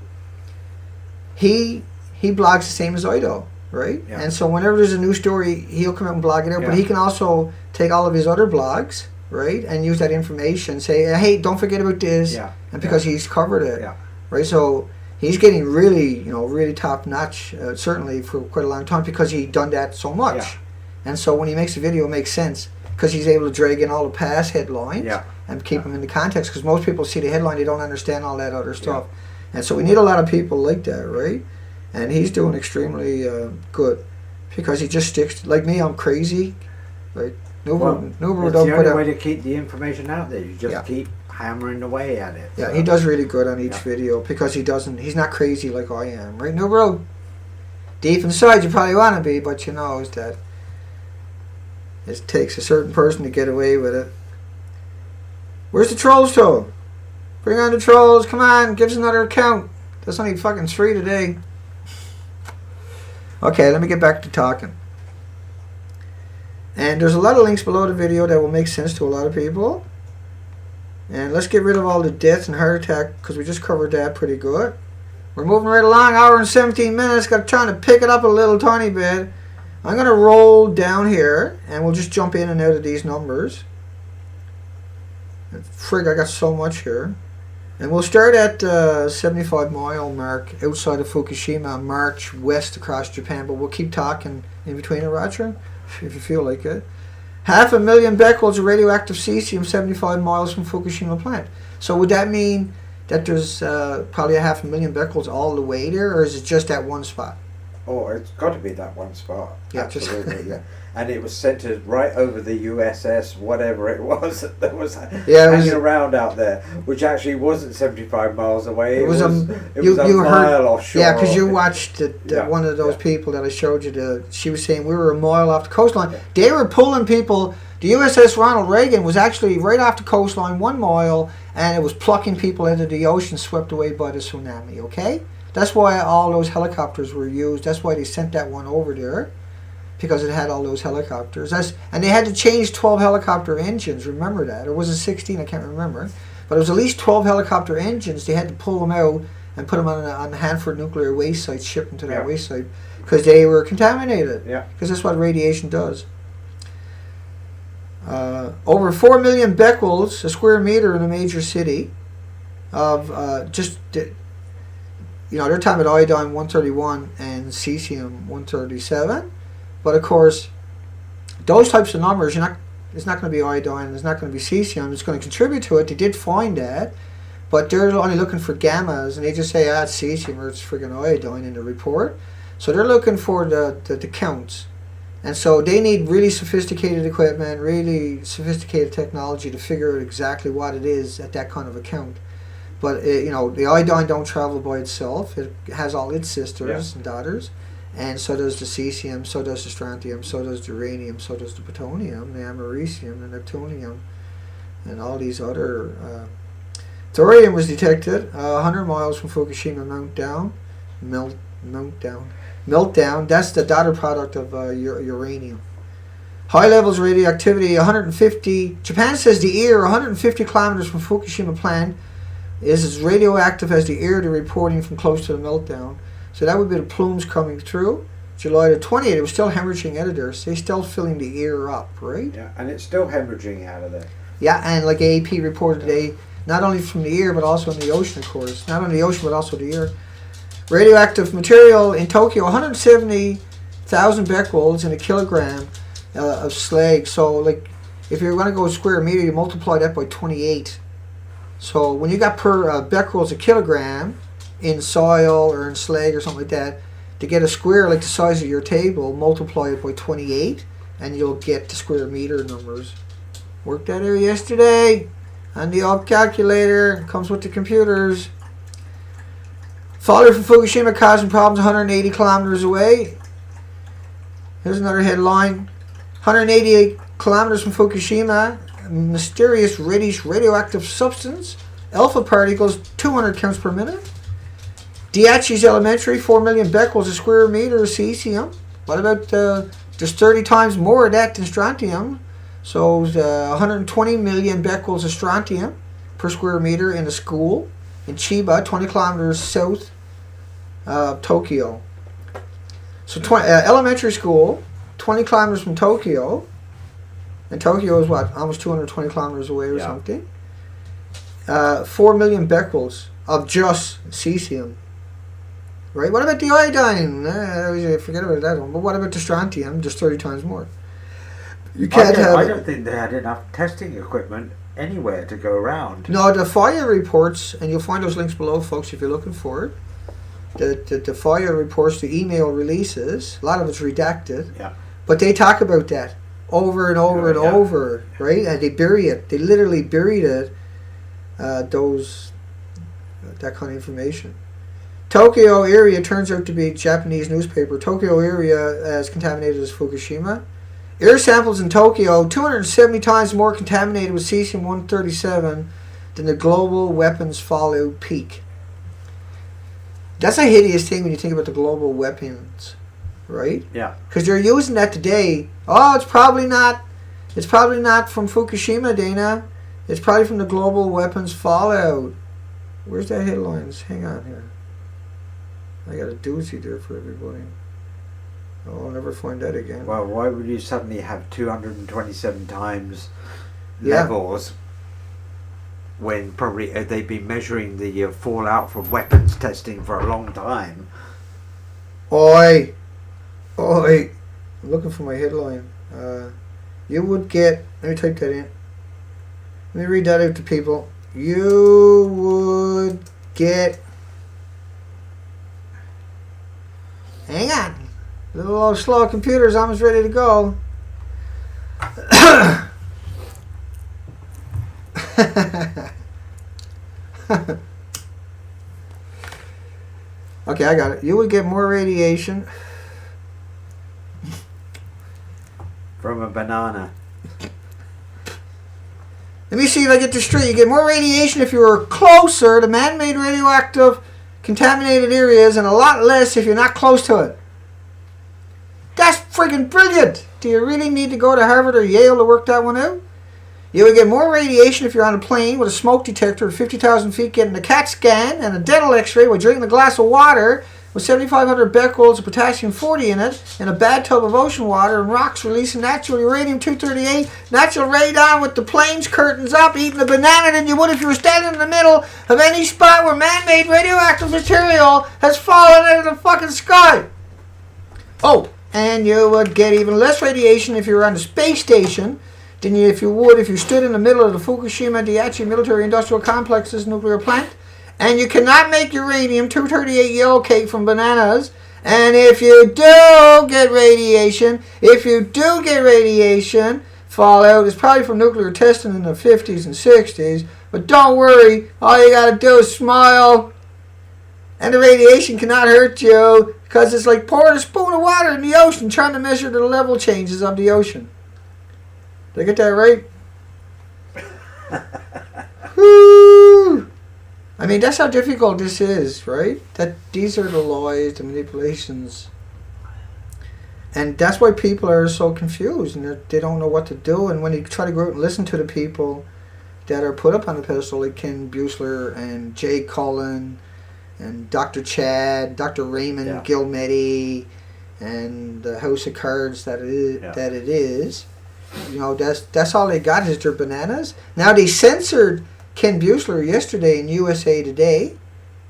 he blogs the same as I do, right? Yeah. And so whenever there's a new story, he'll come out and blog it out. Yeah. But he can also take all of his other blogs, right, and use that information. Say, hey, don't forget about this. Yeah. And because he's covered it, Yeah. right? So he's getting really top notch, certainly for quite a long time, because he done that so much. Yeah. And so when he makes a video, it makes sense because he's able to drag in all the past headlines. Yeah. And keep them in the context, because most people see the headline, they don't understand all that other stuff. And so we need a lot of people like that, right? And he's doing extremely good, because he just sticks, like me, I'm crazy, right? Nubu It's don't the put only out, way to keep the information out there. You just Yeah. keep hammering away at it. yeah, So, he does really good on each Yeah. video, because he's not crazy like I am, right? Nubu, deep inside you probably want to be, but you know is that it takes a certain person to get away with it. Where's the trolls to? Bring on the trolls. Come on, give us another account. There's only fucking 3 today. Okay, let me get back to talking. And there's a lot of links below the video that will make sense to a lot of people. And let's get rid of all the deaths and heart attack, because we just covered that pretty good. We're moving right along, hour and 17 minutes. Got trying to pick it up a little tiny bit. I'm going to roll down here, and we'll just jump in and out of these numbers. Frig, I got so much here. And we'll start at 75-mile mark outside of Fukushima, march west across Japan, but we'll keep talking in between it, Roger, if you feel like it. 500,000 becquerels of radioactive cesium 75 miles from Fukushima plant. So would that mean that there's probably 500,000 becquerels all the way there, or is it just that one spot? Oh, it's got to be that one spot. Yeah, Absolutely, yeah. And it was centered right over the USS, whatever it was, that was Yeah, hanging around out there, which actually wasn't 75 miles away. It was a you mile heard, offshore. Yeah, because you watched Yeah, one of those yeah. people that I showed you. She was saying we were a mile off the coastline. Yeah. They were pulling people. The USS Ronald Reagan was actually right off the coastline, 1 mile, and it was plucking people into the ocean, swept away by the tsunami. Okay, that's why all those helicopters were used. That's why they sent that one over there, because it had all those helicopters. And they had to change 12 helicopter engines. Remember that? Or was it 16? I can't remember. But it was at least 12 helicopter engines. They had to pull them out and put them on the Hanford nuclear waste site, ship them to that waste site, because they were contaminated. Yeah. Because that's what radiation does. Over 4 million becquerels a square meter in a major city of they're talking about iodine 131 and cesium 137. But of course, those types of numbers, it's not going to be iodine, there's not going to be cesium, it's going to contribute to it. They did find that, but they're only looking for gammas, and they just say, it's cesium or it's friggin' iodine in the report. So they're looking for the counts. And so they need really sophisticated equipment, really sophisticated technology to figure out exactly what it is at that kind of a count. But the iodine don't travel by itself. It has all its sisters and daughters, and so does the cesium, so does the strontium, so does the uranium, so does the plutonium, the americium, the neptunium, and all these other. Thorium was detected 100 miles from Fukushima meltdown. That's the daughter product of uranium. High levels of radioactivity, 150. Japan says the air 150 kilometers from Fukushima plant is as radioactive as the air they're reporting from close to the meltdown. So that would be the plumes coming through. July the 20th, it was still hemorrhaging out of there. So they're still filling the air up, right? Yeah, and it's still hemorrhaging out of there. Yeah, and like AP reported today, not only from the air, but also in the ocean, of course. Not only the ocean, but also the air. Radioactive material in Tokyo, 170,000 becquerels in a kilogram of slag. So, like, if you're going to go square meter, you multiply that by 28. So, when you got per becquerels a kilogram in soil or in slag or something like that, to get a square like the size of your table, multiply it by 28, and you'll get the square meter numbers. Worked that out yesterday on the old calculator. Comes with the computers. Failure from Fukushima causing problems 180 kilometers away. Here's another headline. 188 kilometers from Fukushima, mysterious reddish radioactive substance, alpha particles, 200 counts per minute. Daiichi's Elementary, 4 million becquerels a square meter of cesium. What about, there's 30 times more of that than strontium. So 120 million becquerels of strontium per square meter in a school in Chiba, 20 kilometers south of Tokyo. So elementary school, 20 kilometers from Tokyo, and Tokyo is what, almost 220 kilometers away or something. 4 million becquerels of just cesium. Right? What about the iodine? Forget about that one. But what about the strontium? Just 30 times more. You can't I don't think they had enough testing equipment anywhere to go around. No, the FIRE reports, and you'll find those links below, folks, if you're looking for it. The FIRE reports, the email releases, a lot of it's redacted. Yeah. But they talk about that over and over and over, right? And they bury it. They literally buried it. That kind of information. Tokyo area turns out to be Japanese newspaper. Tokyo area as contaminated as Fukushima. Air samples in Tokyo 270 times more contaminated with cesium-137 than the global weapons fallout peak. That's a hideous thing when you think about the global weapons, right? Yeah. Because they're using that today. Oh, it's probably not from Fukushima, Dana. It's probably from the global weapons fallout. Where's that headlines? Hang on here. I got a doozy there for everybody. Oh, I'll never find that again. Well, why would you suddenly have 227 times levels when probably they've been measuring the fallout from weapons testing for a long time? Oi! I'm looking for my headline. You would get... Let me type that in. Let me read that out to people. You would get... Hang on. A little slow computer's almost ready to go. Okay, I got it. You would get more radiation From a banana. Let me see if I get this straight. You get more radiation if you were closer to man-made radioactive contaminated areas and a lot less if you're not close to it. That's friggin' brilliant! Do you really need to go to Harvard or Yale to work that one out? You would get more radiation if you're on a plane with a smoke detector at 50,000 feet getting a CAT scan and a dental x-ray while drinking a glass of water with 7,500 becquerels of potassium-40 in it in a bathtub of ocean water and rocks releasing natural uranium-238, natural radon with the plane's curtains up, eating a banana than you would if you were standing in the middle of any spot where man-made radioactive material has fallen out of the fucking sky. Oh, and you would get even less radiation if you were on the space station than if you stood in the middle of the Fukushima Daiichi Military Industrial Complex's nuclear plant. And you cannot make uranium-238 yellow cake from bananas And if you do get radiation, fallout, it's probably from nuclear testing in the 50s and 60s. But don't worry, all you gotta do is smile. And the radiation cannot hurt you because it's like pouring a spoon of water in the ocean trying to measure the level changes of the ocean. Did I get that right? Woo! I mean, that's how difficult this is, right? That these are the lies, the manipulations. And that's why people are so confused and they don't know what to do. And when you try to go out and listen to the people that are put up on the pedestal, like Ken Buechler and Jay Cullen and Dr. Chad, Dr. Raymond Gilmedi, and the House of Cards that it is, you know, that's all they got is their bananas. Now they censored Ken Buechler yesterday in USA Today,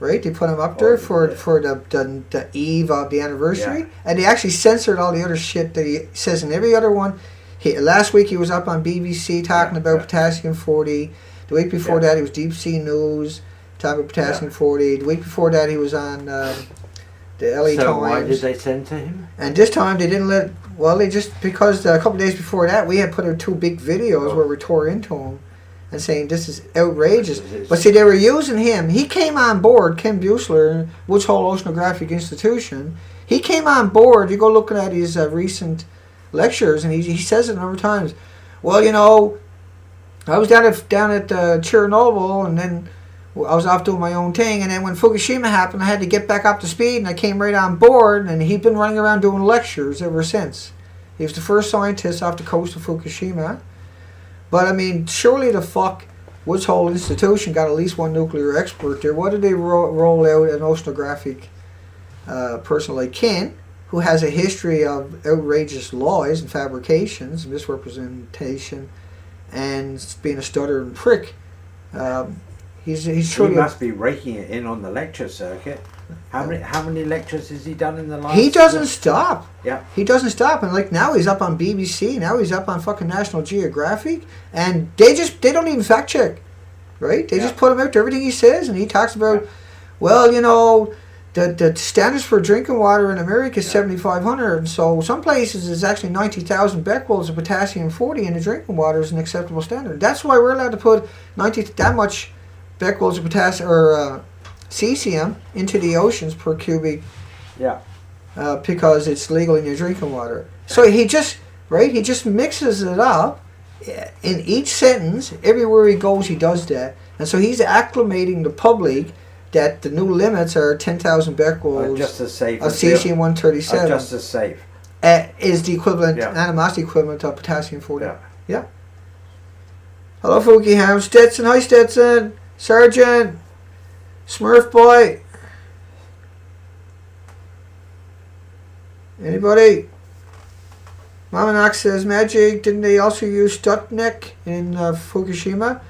right? They put him up there for the eve of the anniversary, and they actually censored all the other shit that he says in every other one. Last week he was up on BBC talking about potassium 40. The week before that he was Deep Sea News talking about potassium 40. The week before that he was on the LA Times. So why did they censor him? And this time they didn't let. Well, they just because a couple of days before that we had put out 2 big videos where we tore into him and saying this is outrageous. But see, they were using him. He came on board, Ken Buechler, Woods Hole Oceanographic Institution. He came on board. You go looking at his recent lectures, and he says it a number of times. Well, you know, I was down at Chernobyl, and then I was off doing my own thing, and then when Fukushima happened, I had to get back up to speed, and I came right on board, and he'd been running around doing lectures ever since. He was the first scientist off the coast of Fukushima. But, I mean, surely the fuck Woods Hole Institution got at least one nuclear expert there. Why did they roll out an oceanographic person like Ken, who has a history of outrageous lies and fabrications, misrepresentation, and being a stuttering prick? He's truly. He must be raking it in on the lecture circuit. How many lectures has he done in the last? He doesn't stop. Yeah. He doesn't stop, and like now he's up on BBC. Now he's up on fucking National Geographic, and they don't even fact check, right? They just put him out to everything he says, and he talks about, well, you know, the standards for drinking water in America is 7,500, and so some places it's actually 90,000 becquerels of potassium 40 in the drinking water is an acceptable standard. That's why we're allowed to put that much becquerels of potassium or cesium into the oceans per cubic, because it's legal in your drinking water. So he just mixes it up in each sentence. Everywhere he goes, he does that, and so he's acclimating the public that the new limits are 10,000 becquerels just as safe of cesium-137. Just as safe. Is the equivalent, animosity equivalent of potassium 40. Yeah. Hello, Fuki Ham. Stetson. Hi, Stetson. Sergeant. Smurf Boy. Anybody? Mama Knox says, Magic, didn't they also use Stuxnet in Fukushima?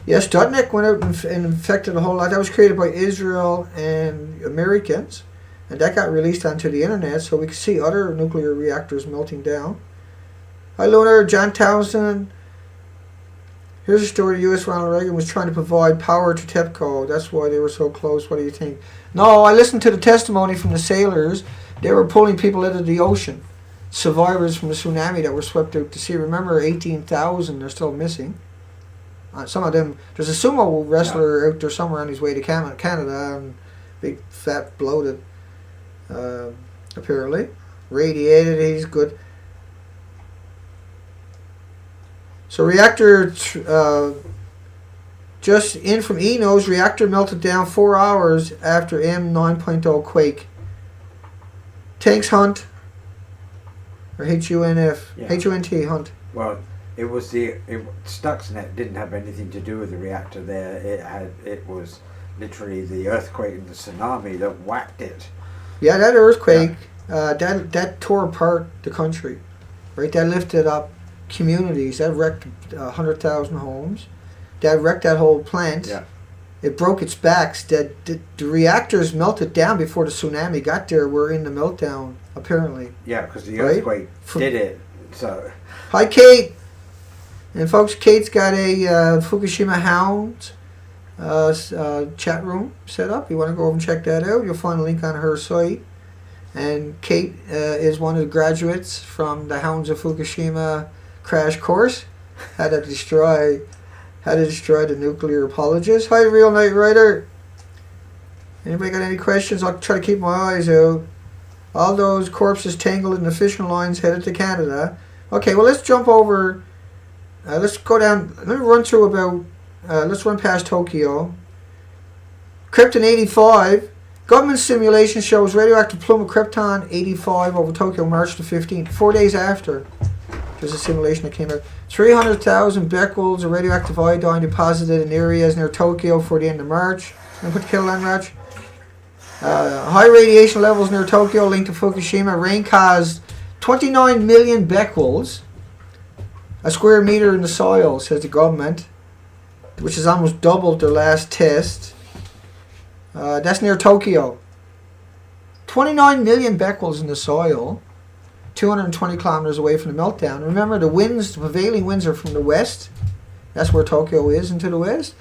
Yes, Stuxnet went out and infected a whole lot. That was created by Israel and Americans. And that got released onto the internet so we could see other nuclear reactors melting down. Hi, Lunar. John Townsend. Here's a story. U.S. Ronald Reagan was trying to provide power to TEPCO. That's why they were so close. What do you think? No, I listened to the testimony from the sailors. They were pulling people into the ocean. Survivors from the tsunami that were swept out to sea. Remember, 18,000 are still missing. Some of them, there's a sumo wrestler out there somewhere on his way to Canada, and big, fat, bloated, apparently. Radiated, he's good. So reactor, just in from Enos, reactor melted down 4 hours after M9.0 quake. Tanks Hunt, or H-U-N-F, H-U-N-T, Hunt. Well, Stuxnet didn't have anything to do with the reactor there. It was literally the earthquake and the tsunami that whacked it. Yeah, that earthquake, that tore apart the country, right? That lifted up communities. That wrecked 100,000 homes. That wrecked that whole plant. Yeah. It broke its backs. The reactors melted down before the tsunami got there. We're in the meltdown, apparently. Yeah, because the earthquake did it. So. Hi, Kate. And folks, Kate's got a Fukushima Hound chat room set up. You want to go over and check that out, you'll find a link on her site. And Kate is one of the graduates from the Hounds of Fukushima crash course. How to destroy the nuclear apologists. Hi, Real Knight Rider. Anybody got any questions? I'll try to keep my eyes out. All those corpses tangled in the fishing lines headed to Canada. Okay, well, let's jump over. Let's go down. Let me run through about. Let's run past Tokyo. Krypton 85. Government simulation shows radioactive plume of Krypton 85 over Tokyo March the 15th. 4 days after. There's a simulation that came out. 300,000 becquerels of radioactive iodine deposited in areas near Tokyo for the end of March. And put the kettle on, Raj. High radiation levels near Tokyo linked to Fukushima. Rain caused 29 million becquerels a square meter in the soil, says the government, which is almost doubled their last test. That's near Tokyo. 29 million becquerels in the soil, 220 kilometers away from the meltdown. Remember, the prevailing winds are from the west. That's where Tokyo is, into the west.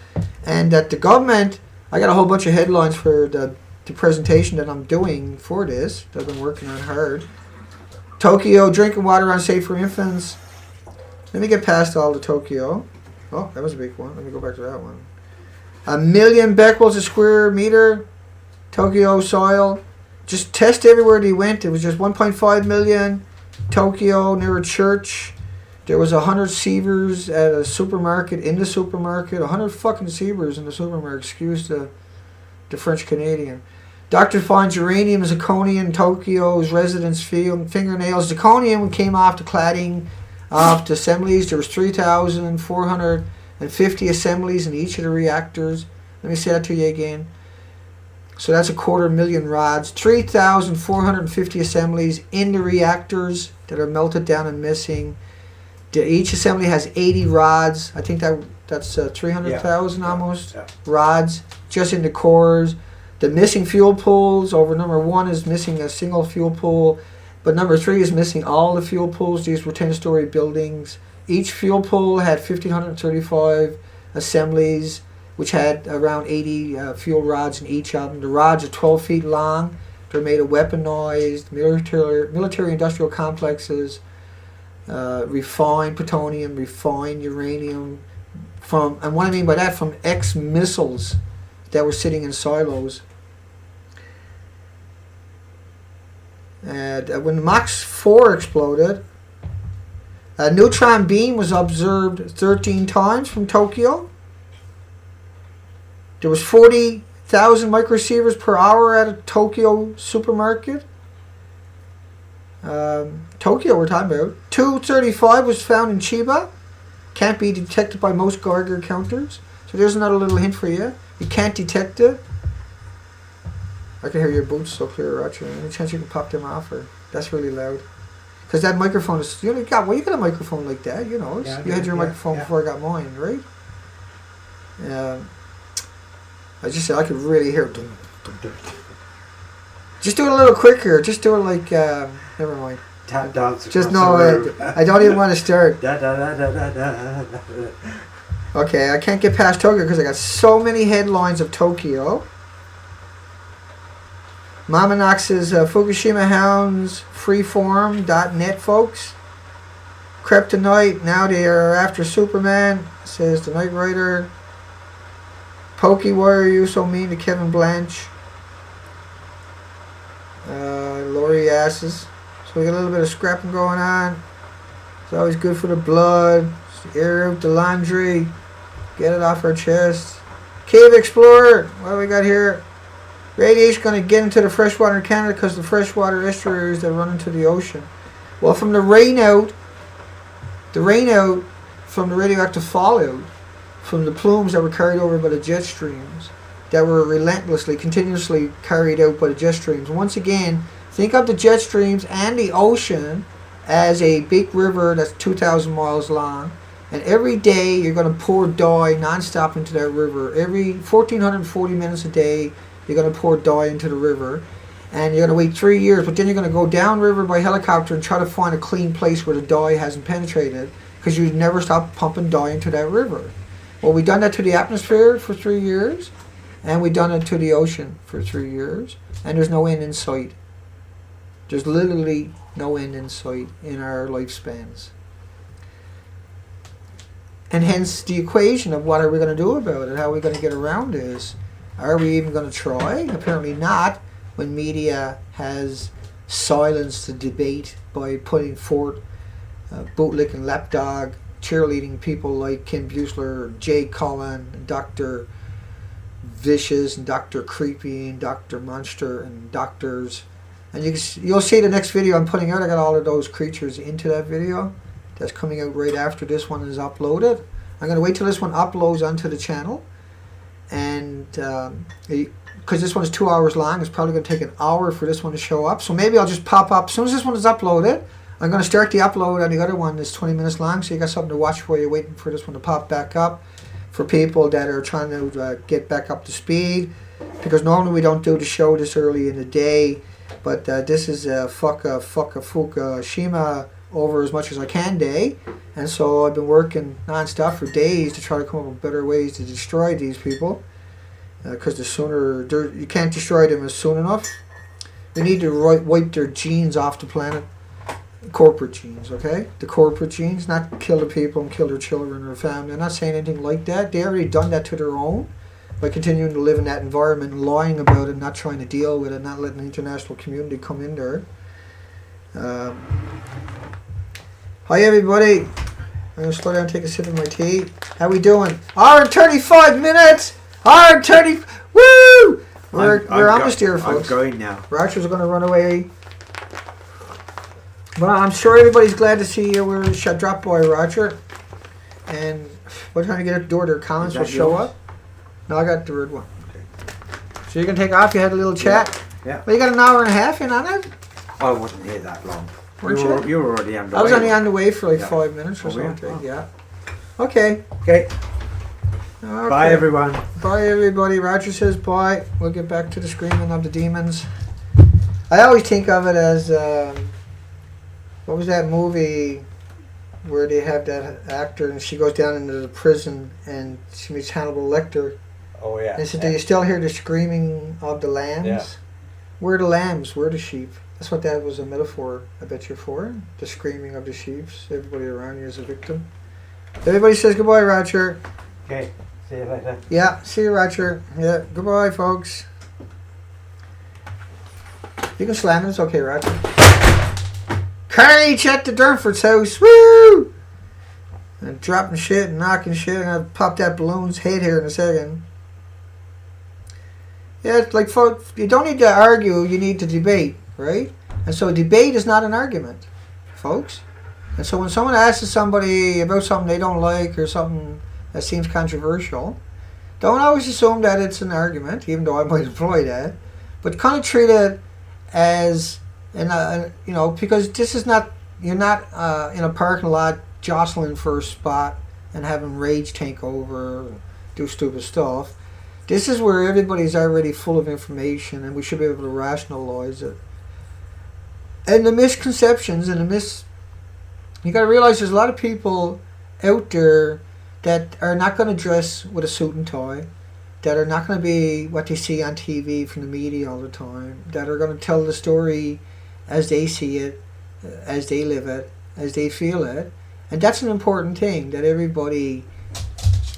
And that the government, I got a whole bunch of headlines for the presentation that I'm doing for this, that I've been working on hard. Tokyo, drinking water unsafe for infants. Let me get past all the Tokyo. Oh, that was a big one. Let me go back to that one. 1 million becquerels a square meter. Tokyo soil. Just test everywhere they went. It was just 1.5 million. Tokyo, near a church. There was 100 sievers at a supermarket, in the supermarket. 100 fucking sievers in the supermarket. Excuse the French Canadian. Doctor finds uranium zirconium in Tokyo's residence field. Fingernails. Zirconium came off the cladding of the assemblies. There was 3,450 assemblies in each of the reactors. Let me say that to you again. So that's 250,000 rods. 3,450 assemblies in the reactors that are melted down and missing. Each assembly has 80 rods. I think that's 300,000 almost rods just in the cores. The missing fuel pools over number 1 is missing a single fuel pool, but number 3 is missing all the fuel pools. These were 10-story buildings. Each fuel pool had 1,535 assemblies, which had around 80 fuel rods in each of them. The rods are 12 feet long. They're made of weaponized military industrial complexes, refined plutonium, refined uranium, and what I mean by that, from ex-missiles that were sitting in silos. And when Mach 4 exploded, a neutron beam was observed 13 times from Tokyo. There was 40,000 microsieverts per hour at a Tokyo supermarket. Tokyo we're talking about. 235 was found in Chiba. Can't be detected by most Geiger counters. So there's another little hint for you. You can't detect it. I can hear your boots so clear, Roger. Any chance you can pop them off? Or that's really loud. Because that microphone is... You got a microphone like that, you know. You had your microphone before I got mine, right? I just said I could really hear... Just do it a little quicker. Just do it like... never mind. Tap dance. Just no, I don't even want to start. Okay, I can't get past Tokyo because I got so many headlines of Tokyo. Mamanox's Fukushima Hounds Freeform.net, folks. Kryptonite, now they are after Superman, says the Knight Rider. Pokey, why are you so mean to Kevin Blanche? Lori asses. So we got a little bit of scrapping going on. It's always good for the blood. Just air out the laundry. Get it off our chest. Cave Explorer. What do we got here? Radiation going to get into the freshwater in Canada because the freshwater estuaries that run into the ocean. Well, from the rain out from the radioactive fallout, from the plumes that were carried over by the jet streams, that were continuously carried out by the jet streams. Once again, think of the jet streams and the ocean as a big river that's 2,000 miles long. And every day you're going to pour dye non-stop into that river. Every 1,440 minutes a day, you're going to pour dye into the river. And you're going to wait 3 years, but then you're going to go downriver by helicopter and try to find a clean place where the dye hasn't penetrated, because you never stop pumping dye into that river. Well, we've done that to the atmosphere for 3 years, and we've done it to the ocean for 3 years, and there's no end in sight. There's literally no end in sight in our lifespans. And hence the equation of what are we going to do about it? How are we going to get around this? Are we even going to try? Apparently not, when media has silenced the debate by putting forth bootlicking lapdog, cheerleading people like Kim Buesler, Jay Cullen, and Dr. Vicious, and Dr. Creepy, and Dr. Monster, and doctors. And you'll see the next video I'm putting out. I got all of those creatures into that video. That's coming out right after this one is uploaded. I'm going to wait till this one uploads onto the channel. And because this one is 2 hours long, it's probably going to take an hour for this one to show up. So maybe I'll just pop up. As soon as this one is uploaded, I'm going to start the upload on the other one that's 20 minutes long. So you got something to watch while you're waiting for this one to pop back up. For people that are trying to get back up to speed. Because normally we don't do the show this early in the day. But this is a Fukushima over as much as I can day, and so I've been working non-stop for days to try to come up with better ways to destroy these people, because you can't destroy them as soon enough. We need to wipe their genes off the planet, corporate genes, okay? The corporate genes, not kill the people and kill their children or family. I'm not saying anything like that. They already done that to their own by continuing to live in that environment and lying about it, not trying to deal with it, not letting the international community come in there. Hi everybody. I'm going to slow down and take a sip of my tea. How we doing? Hour and 35 minutes! Hour and 30... Woo! We're almost here, folks. I'm going now. Roger's going to run away. But I'm sure everybody's glad to see you. We're drop by Roger. And by the time you get at the door there, Collins will show up. No, I got the red one. Okay. So you can take off. You had a little chat. Yeah. Well, you got an hour and a half in on it? I wasn't here that long. You were already on the way. I was only on the way for like Yeah. 5 minutes or Oh, yeah? something. Oh. Yeah. Okay. Okay. Bye, everyone. Bye, everybody. Roger says bye. We'll get back to the screaming of the demons. I always think of it as, what was that movie where they have that actor and she goes down into the prison and she meets Hannibal Lecter. Oh, yeah. And they said, do you still hear the screaming of the lambs? Yeah. Where are the lambs? Where are the sheep? That's what that was a metaphor, I bet you, for. The screaming of the sheep. Everybody around you is a victim. Everybody says goodbye, Roger. Okay. See you later. Yeah, see you, Roger. Yeah, goodbye, folks. You can slam it. It's okay, Roger. Carnage at the Durnford's house. Woo! And dropping shit and knocking shit. And I'll pop that balloon's head here in a second. Yeah, it's like, folks, you don't need to argue. You need to debate, right? And so a debate is not an argument, folks. And so when someone asks somebody about something they don't like or something that seems controversial, don't always assume that it's an argument, even though I might employ that. But kind of treat it as, because this is not, you're not in a parking lot jostling for a spot and having rage take over and do stupid stuff. This is where everybody's already full of information and we should be able to rationalize it. And the misconceptions and you got to realize there's a lot of people out there that are not going to dress with a suit and tie, that are not going to be what they see on TV from the media all the time, that are going to tell the story as they see it, as they live it, as they feel it. And that's an important thing, that everybody,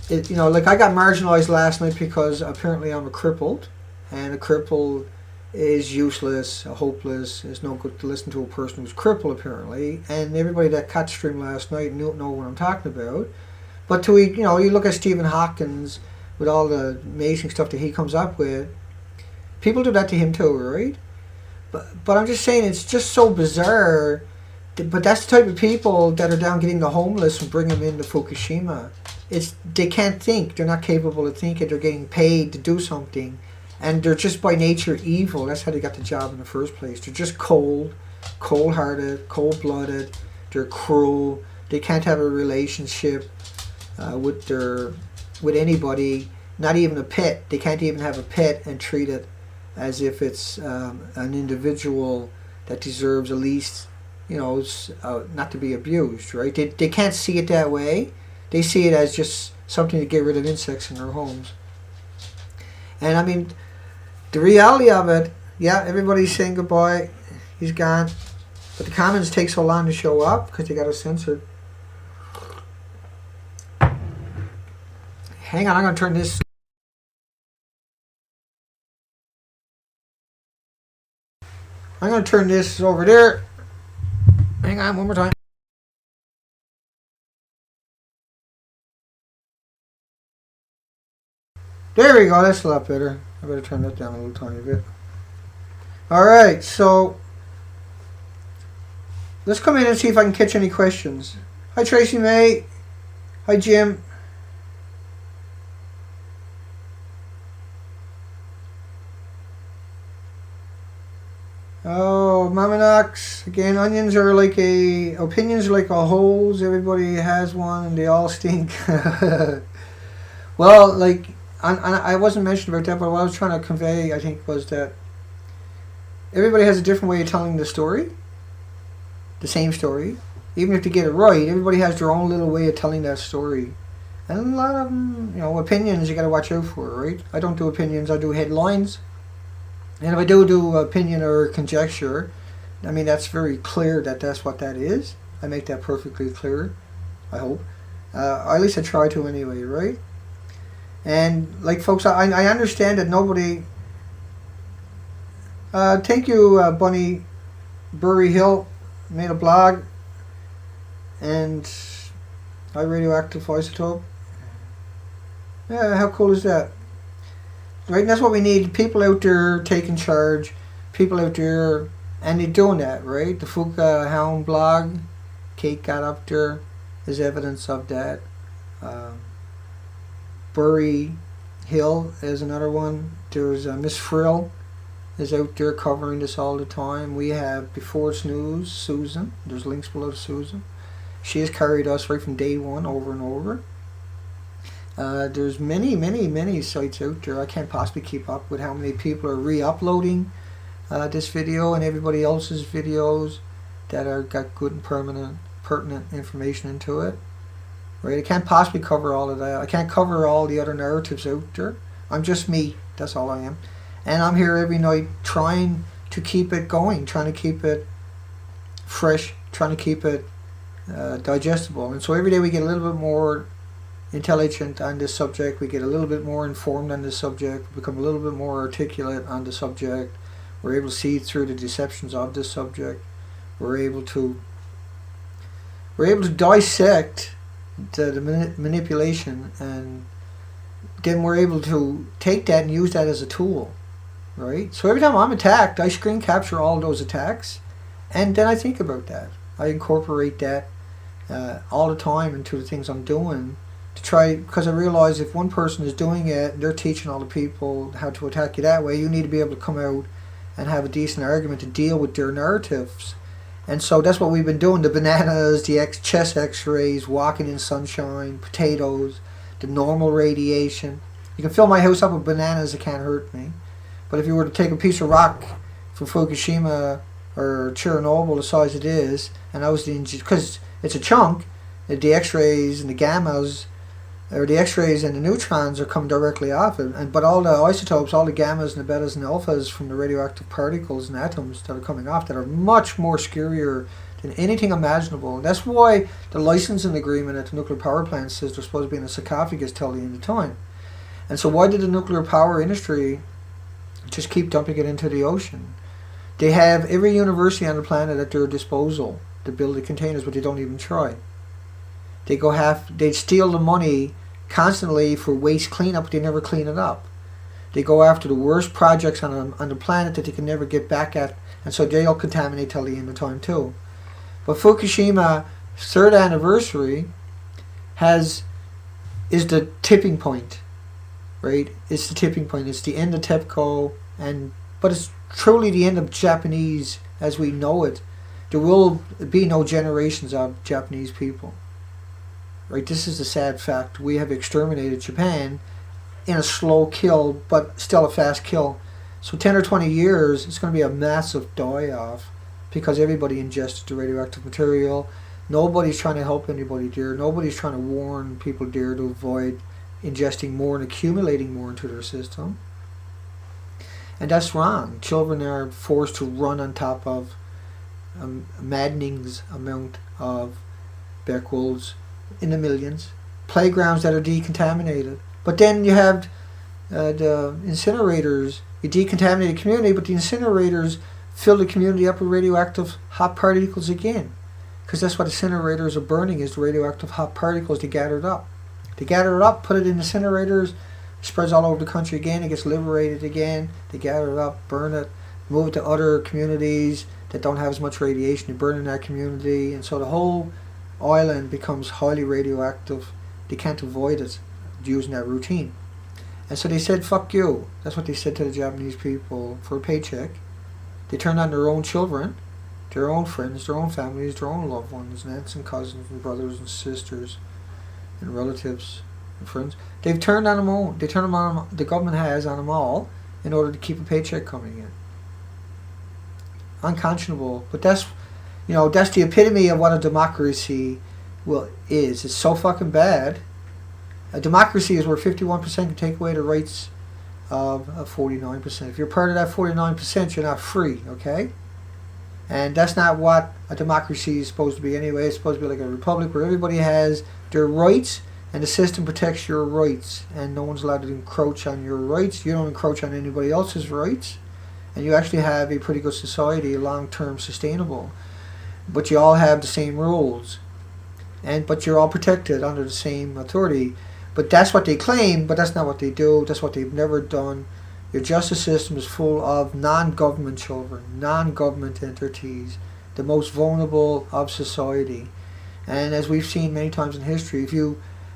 like I got marginalized last night because apparently I'm a crippled, and a crippled is useless, hopeless. It's no good to listen to a person who's crippled apparently. And everybody that caught stream last night know what I'm talking about. But you look at Stephen Hawkins with all the amazing stuff that he comes up with. People do that to him too, right? But I'm just saying it's just so bizarre. But that's the type of people that are down getting the homeless and bring them into Fukushima. They can't think. They're not capable of thinking. They're getting paid to do something. And they're just by nature evil. That's how they got the job in the first place. They're just cold-hearted, cold-blooded. They're cruel. They can't have a relationship with anybody, not even a pet. They can't even have a pet and treat it as if it's an individual that deserves at least, not to be abused, right? They can't see it that way. They see it as just something to get rid of insects in their homes. And I mean, the reality of it, yeah, everybody's saying goodbye. He's gone. But the comments take so long to show up because they got us censored. Hang on, I'm going to turn this. I'm going to turn this over there. Hang on, one more time. There we go, that's a lot better. I better turn that down a little tiny bit. Alright, so let's come in and see if I can catch any questions. Hi Tracy May. Hi Jim. Oh, Mama Knox. Again, opinions are like a hose. Everybody has one and they all stink. Well, like, I wasn't mentioning about that, but what I was trying to convey, I think, was that everybody has a different way of telling the story, the same story. Even if they get it right, everybody has their own little way of telling that story. And a lot of them, opinions you got to watch out for, right? I don't do opinions, I do headlines. And if I do opinion or conjecture, I mean, that's very clear that that's what that is. I make that perfectly clear, I hope. At least I try to anyway, right? And like folks, I understand that nobody. Thank you, Bunny Burry Hill, made a blog, and High Radioactive Isotope. Yeah, how cool is that? Right, and that's what we need. People out there taking charge. People out there, and they're doing that, right? The Fuka Hound blog, Kate got up there. There's evidence of that. Burry Hill is another one. There's Miss Frill is out there covering this all the time. We have Before It's News, Susan. There's links below to Susan. She has carried us right from day one over and over. There's many sites out there. I can't possibly keep up with how many people are re-uploading this video and everybody else's videos that are got good and pertinent information into it. Right? I can't possibly cover all of that. I can't cover all the other narratives out there. I'm just me. That's all I am. And I'm here every night trying to keep it going, trying to keep it fresh, trying to keep it digestible. And so every day we get a little bit more intelligent on this subject. We get a little bit more informed on this subject. We become a little bit more articulate on the subject. We're able to see through the deceptions of this subject. We're able to dissect the manipulation, and then we're able to take that and use that as a tool, right? So every time I'm attacked, I screen capture all those attacks, and then I think about that. I incorporate that all the time into the things I'm doing to try, because I realize if one person is doing it and they're teaching all the people how to attack you that way, you need to be able to come out and have a decent argument to deal with their narratives. And so that's what we've been doing. The bananas, the chest x-rays, walking in sunshine, potatoes, the normal radiation. You can fill my house up with bananas, it can't hurt me. But if you were to take a piece of rock from Fukushima or Chernobyl the size it is, and I was because it's a chunk, the x-rays and the gammas, or the x-rays and the neutrons are coming directly off it. But all the isotopes, all the gammas and the betas and alphas from the radioactive particles and atoms that are coming off that are much more scarier than anything imaginable. And that's why the licensing agreement at the nuclear power plant says they're supposed to be in a sarcophagus till the end of time. And so why did the nuclear power industry just keep dumping it into the ocean? They have every university on the planet at their disposal to build the containers, but they don't even try. They steal the money constantly for waste cleanup, but they never clean it up. They go after the worst projects on the planet that they can never get back at, and so they'll contaminate till the end of time too. But Fukushima 3rd anniversary is the tipping point, right? It's the tipping point. It's the end of TEPCO, but it's truly the end of Japanese as we know it. There will be no generations of Japanese people. Right, this is the sad fact. We have exterminated Japan in a slow kill, but still a fast kill. So 10 or 20 years, it's going to be a massive die-off because everybody ingested the radioactive material. Nobody's trying to help anybody there. Nobody's trying to warn people there to avoid ingesting more and accumulating more into their system. And that's wrong. Children are forced to run on top of a maddening amount of bear quills in the millions. Playgrounds that are decontaminated. But then you have the incinerators. You decontaminate the community, but the incinerators fill the community up with radioactive hot particles again. Because that's what incinerators are burning, is the radioactive hot particles they gathered up. They gather it up, put it in incinerators, spreads all over the country again, it gets liberated again, they gather it up, burn it, move it to other communities that don't have as much radiation, they burn in that community, and so the whole island becomes highly radioactive. They can't avoid it using that routine. And so they said, fuck you. That's what they said to the Japanese people for a paycheck. They turned on their own children, their own friends, their own families, their own loved ones, and aunts and cousins and brothers and sisters and relatives and friends. They've turned on them all. They turn them on. The government has on them all in order to keep a paycheck coming in. Unconscionable. But that's the epitome of what a democracy is. It's so fucking bad. A democracy is where 51% can take away the rights of 49%. If you're part of that 49%, you're not free, okay? And that's not what a democracy is supposed to be anyway. It's supposed to be like a republic where everybody has their rights and the system protects your rights and no one's allowed to encroach on your rights. You don't encroach on anybody else's rights. And you actually have a pretty good society, long-term sustainable. But you all have the same rules. But you're all protected under the same authority. But that's what they claim, but that's not what they do. That's what they've never done. Your justice system is full of non-government children, non-government entities, the most vulnerable of society. And as we've seen many times in history,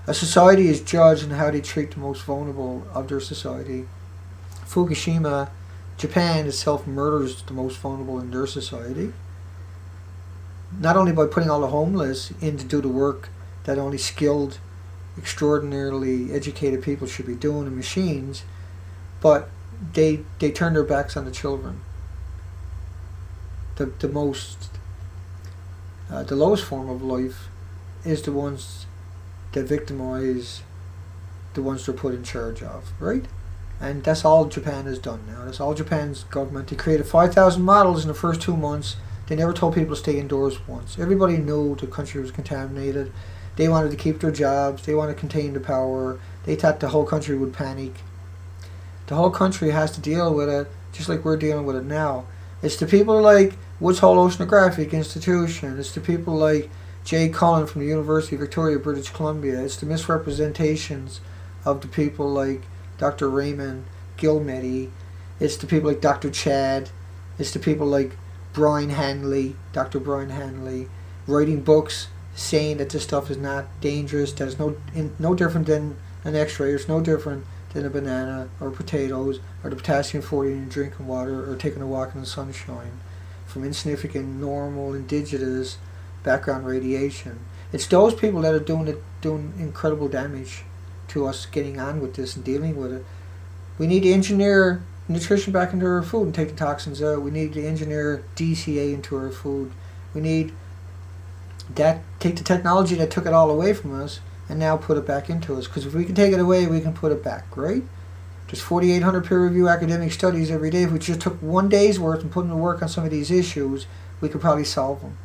a society is judged on how they treat the most vulnerable of their society. Fukushima, Japan itself murders the most vulnerable in their society. Not only by putting all the homeless in to do the work that only skilled, extraordinarily educated people should be doing in machines, but they turn their backs on the children. The lowest form of life is the ones that victimize the ones they're put in charge of, right? And that's all Japan has done now. That's all Japan's government. They created 5,000 models in the first 2 months. They never told people to stay indoors once. Everybody knew the country was contaminated. They wanted to keep their jobs. They wanted to contain the power. They thought the whole country would panic. The whole country has to deal with it, just like we're dealing with it now. It's the people like Woods Hole Oceanographic Institution. It's the people like Jay Cullen from the University of Victoria, British Columbia. It's the misrepresentations of the people like Dr. Raymond Gilmedy. It's the people like Dr. Chad. It's the people like Brian Hanley, Dr. Brian Hanley, writing books saying that this stuff is not dangerous, that it's no different than an X-ray, it's no different than a banana or potatoes or the potassium 40 in drinking water or taking a walk in the sunshine from insignificant, normal, indigenous background radiation. It's those people that are doing incredible damage to us getting on with this and dealing with it. We need to engineer nutrition back into our food and take the toxins out. We need to engineer DCA into our food. We need that, take the technology that took it all away from us and now put it back into us. Because if we can take it away, we can put it back, right? There's 4,800 peer-reviewed academic studies every day. If we just took 1 day's worth and put them to work on some of these issues, we could probably solve them.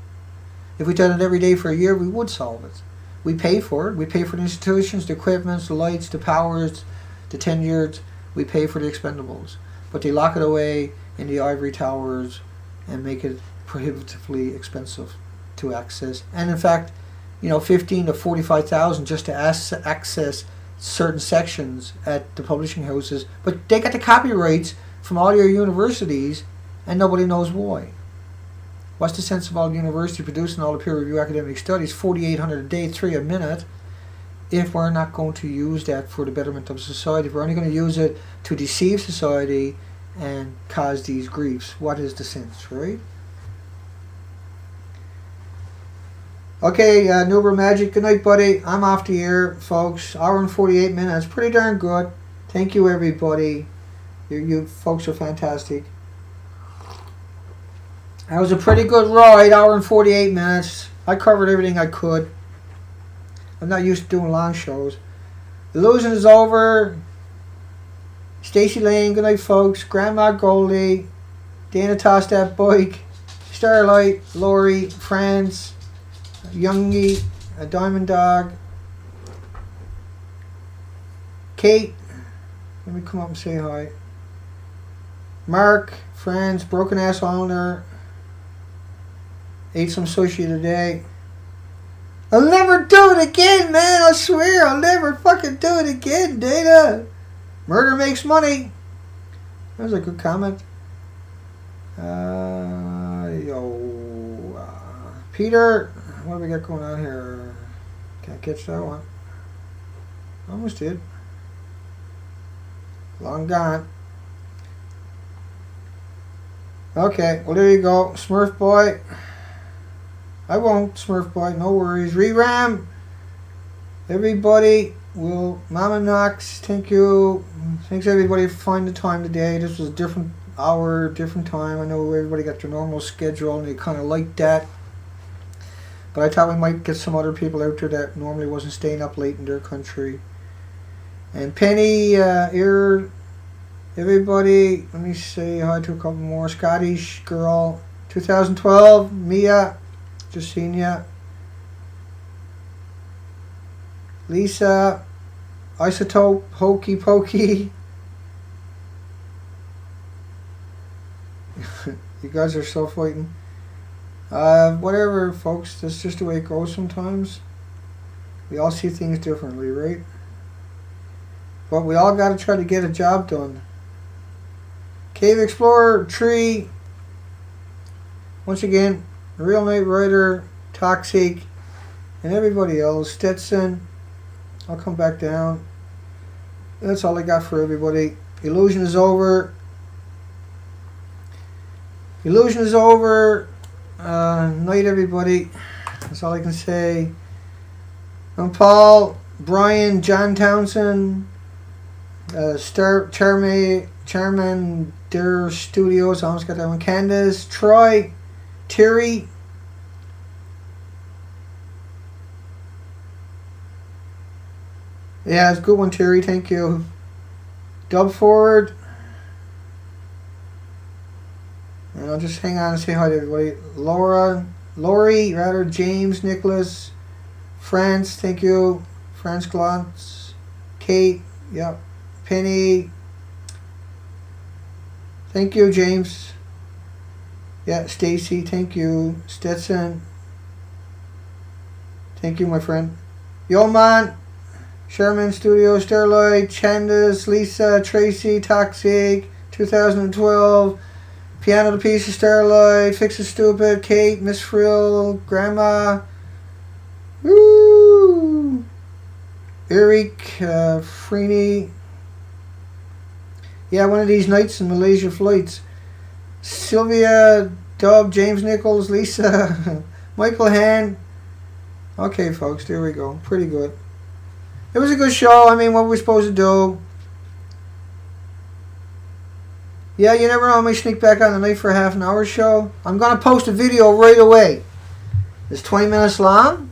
If we did it every day for a year, we would solve it. We pay for it. We pay for the institutions, the equipment, the lights, the powers, the tenured. We pay for the expendables. But they lock it away in the ivory towers and make it prohibitively expensive to access. And in fact, 15 to 45,000 just to access certain sections at the publishing houses. But they got the copyrights from all your universities and nobody knows why. What's the sense of all the university producing all the peer-reviewed academic studies, 4,800 a day, 3 a minute, if we're not going to use that for the betterment of society? If we're only going to use it to deceive society and cause these griefs, what is the sense, right? Okay, Nuber Magic, good night, buddy. I'm off the air, folks. Hour and 48 minutes, pretty darn good. Thank you, everybody. You folks are fantastic. That was a pretty good ride, hour and 48 minutes. I covered everything I could. I'm not used to doing long shows. The losing is over. Stacey Lane, good night, folks. Grandma Goldie. Dana tossed that bike. Starlight, Lori, Franz, Youngie, a Diamond Dog, Kate. Let me come up and say hi. Mark, Franz, Broken Ass Islander. Ate some sushi today. I'll never do it again, man. I swear, I'll never fucking do it again, Data. Murder makes money. That was a good comment. Peter, what do we got going on here? Can't catch that one. Almost did. Long gone. Okay, well there you go. Smurf Boy. I won't, Smurf Boy, no worries. Reram. Everybody will. Mama Knox, thank you. Thanks everybody for finding the time today. This was a different hour, different time. I know everybody got their normal schedule and they kind of liked that. But I thought we might get some other people out there that normally wasn't staying up late in their country. And Penny, everybody, let me say hi to a couple more. Scottish Girl, 2012, Mia, just seen ya. Lisa, Isotope, Hokey Pokey. You guys are still fighting. Whatever, folks, that's just the way it goes sometimes. We all see things differently, right? But we all got to try to get a job done. Cave Explorer, Tree. Once again, Real Night Rider, Toxic, and everybody else. Stetson. I'll come back down. That's all I got for everybody. Illusion is over. Illusion is over. Night, everybody. That's all I can say. I'm Paul, Brian, John Townsend, Chairman Der Studios. I almost got that one. Candace, Troy, Terry. Yeah, it's a good one, Terry. Thank you. Dub Ford. And I'll just hang on and say hi to everybody. Lori, James, Nicholas, France, thank you. France Glantz, Kate, yep. Penny. Thank you, James. Yeah, Stacy, thank you. Stetson. Thank you, my friend. Yeoman, Sherman Studio, Starlight, Chandas, Lisa, Tracy, Toxic, 2012. Piano to Piece of Starlight, Fix It Stupid, Kate, Miss Frill, Grandma, woo, Eric, Freeney. Yeah, one of these nights in Malaysia flights. Sylvia, Dub, James Nichols, Lisa, Michael Han. Okay, folks, there we go. Pretty good. It was a good show. I mean, what were we supposed to do? Yeah, you never know. I may sneak back on the night for a half an hour show. I'm going to post a video right away. It's 20 minutes long.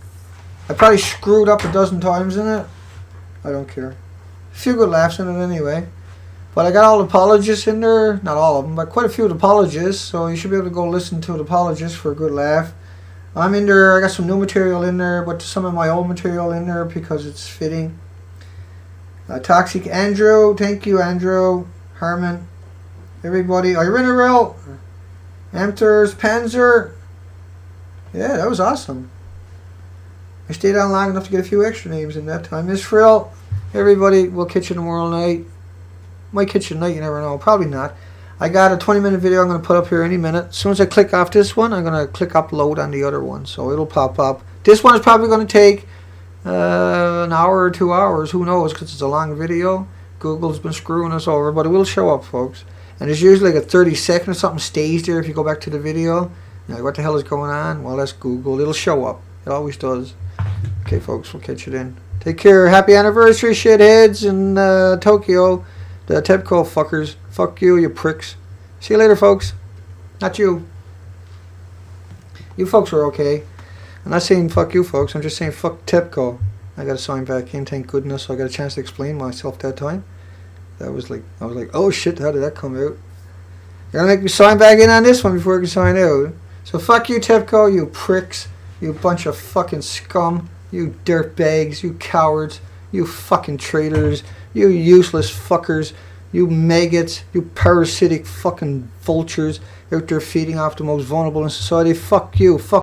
I probably screwed up a dozen times in it. I don't care. A few good laughs in it anyway. But I got all the apologists in there. Not all of them, but quite a few apologists. So you should be able to go listen to the apologists for a good laugh. I'm in there. I got some new material in there, but some of my old material in there because it's fitting. Toxic Andrew. Thank you, Andrew. Harmon. Everybody, Irinarel, Amters, Panzer. Yeah, that was awesome. I stayed on long enough to get a few extra names in that time. Miss Frill, everybody, we'll catch you tomorrow night. Might catch you tonight, you never know. Probably not. I got a 20-minute video I'm going to put up here any minute. As soon as I click off this one, I'm going to click upload on the other one. So it'll pop up. This one is probably going to take an hour or 2 hours. Who knows, because it's a long video. Google's been screwing us over, but it will show up, folks. And there's usually like a 30-second or something stays there if you go back to the video. You're like, what the hell is going on? Well, that's Google. It'll show up. It always does. Okay, folks, we'll catch you then. Take care. Happy anniversary, shitheads in Tokyo. The TEPCO fuckers. Fuck you, you pricks. See you later, folks. Not you. You folks are okay. I'm not saying fuck you, folks. I'm just saying fuck TEPCO. I got to sign back in, thank goodness. So I got a chance to explain myself that time. I was like, oh shit, how did that come out? You're gonna make me sign back in on this one before I can sign out. So fuck you, TEPCO, you pricks, you bunch of fucking scum, you dirtbags, you cowards, you fucking traitors, you useless fuckers, you maggots, you parasitic fucking vultures out there feeding off the most vulnerable in society. Fuck you, fuck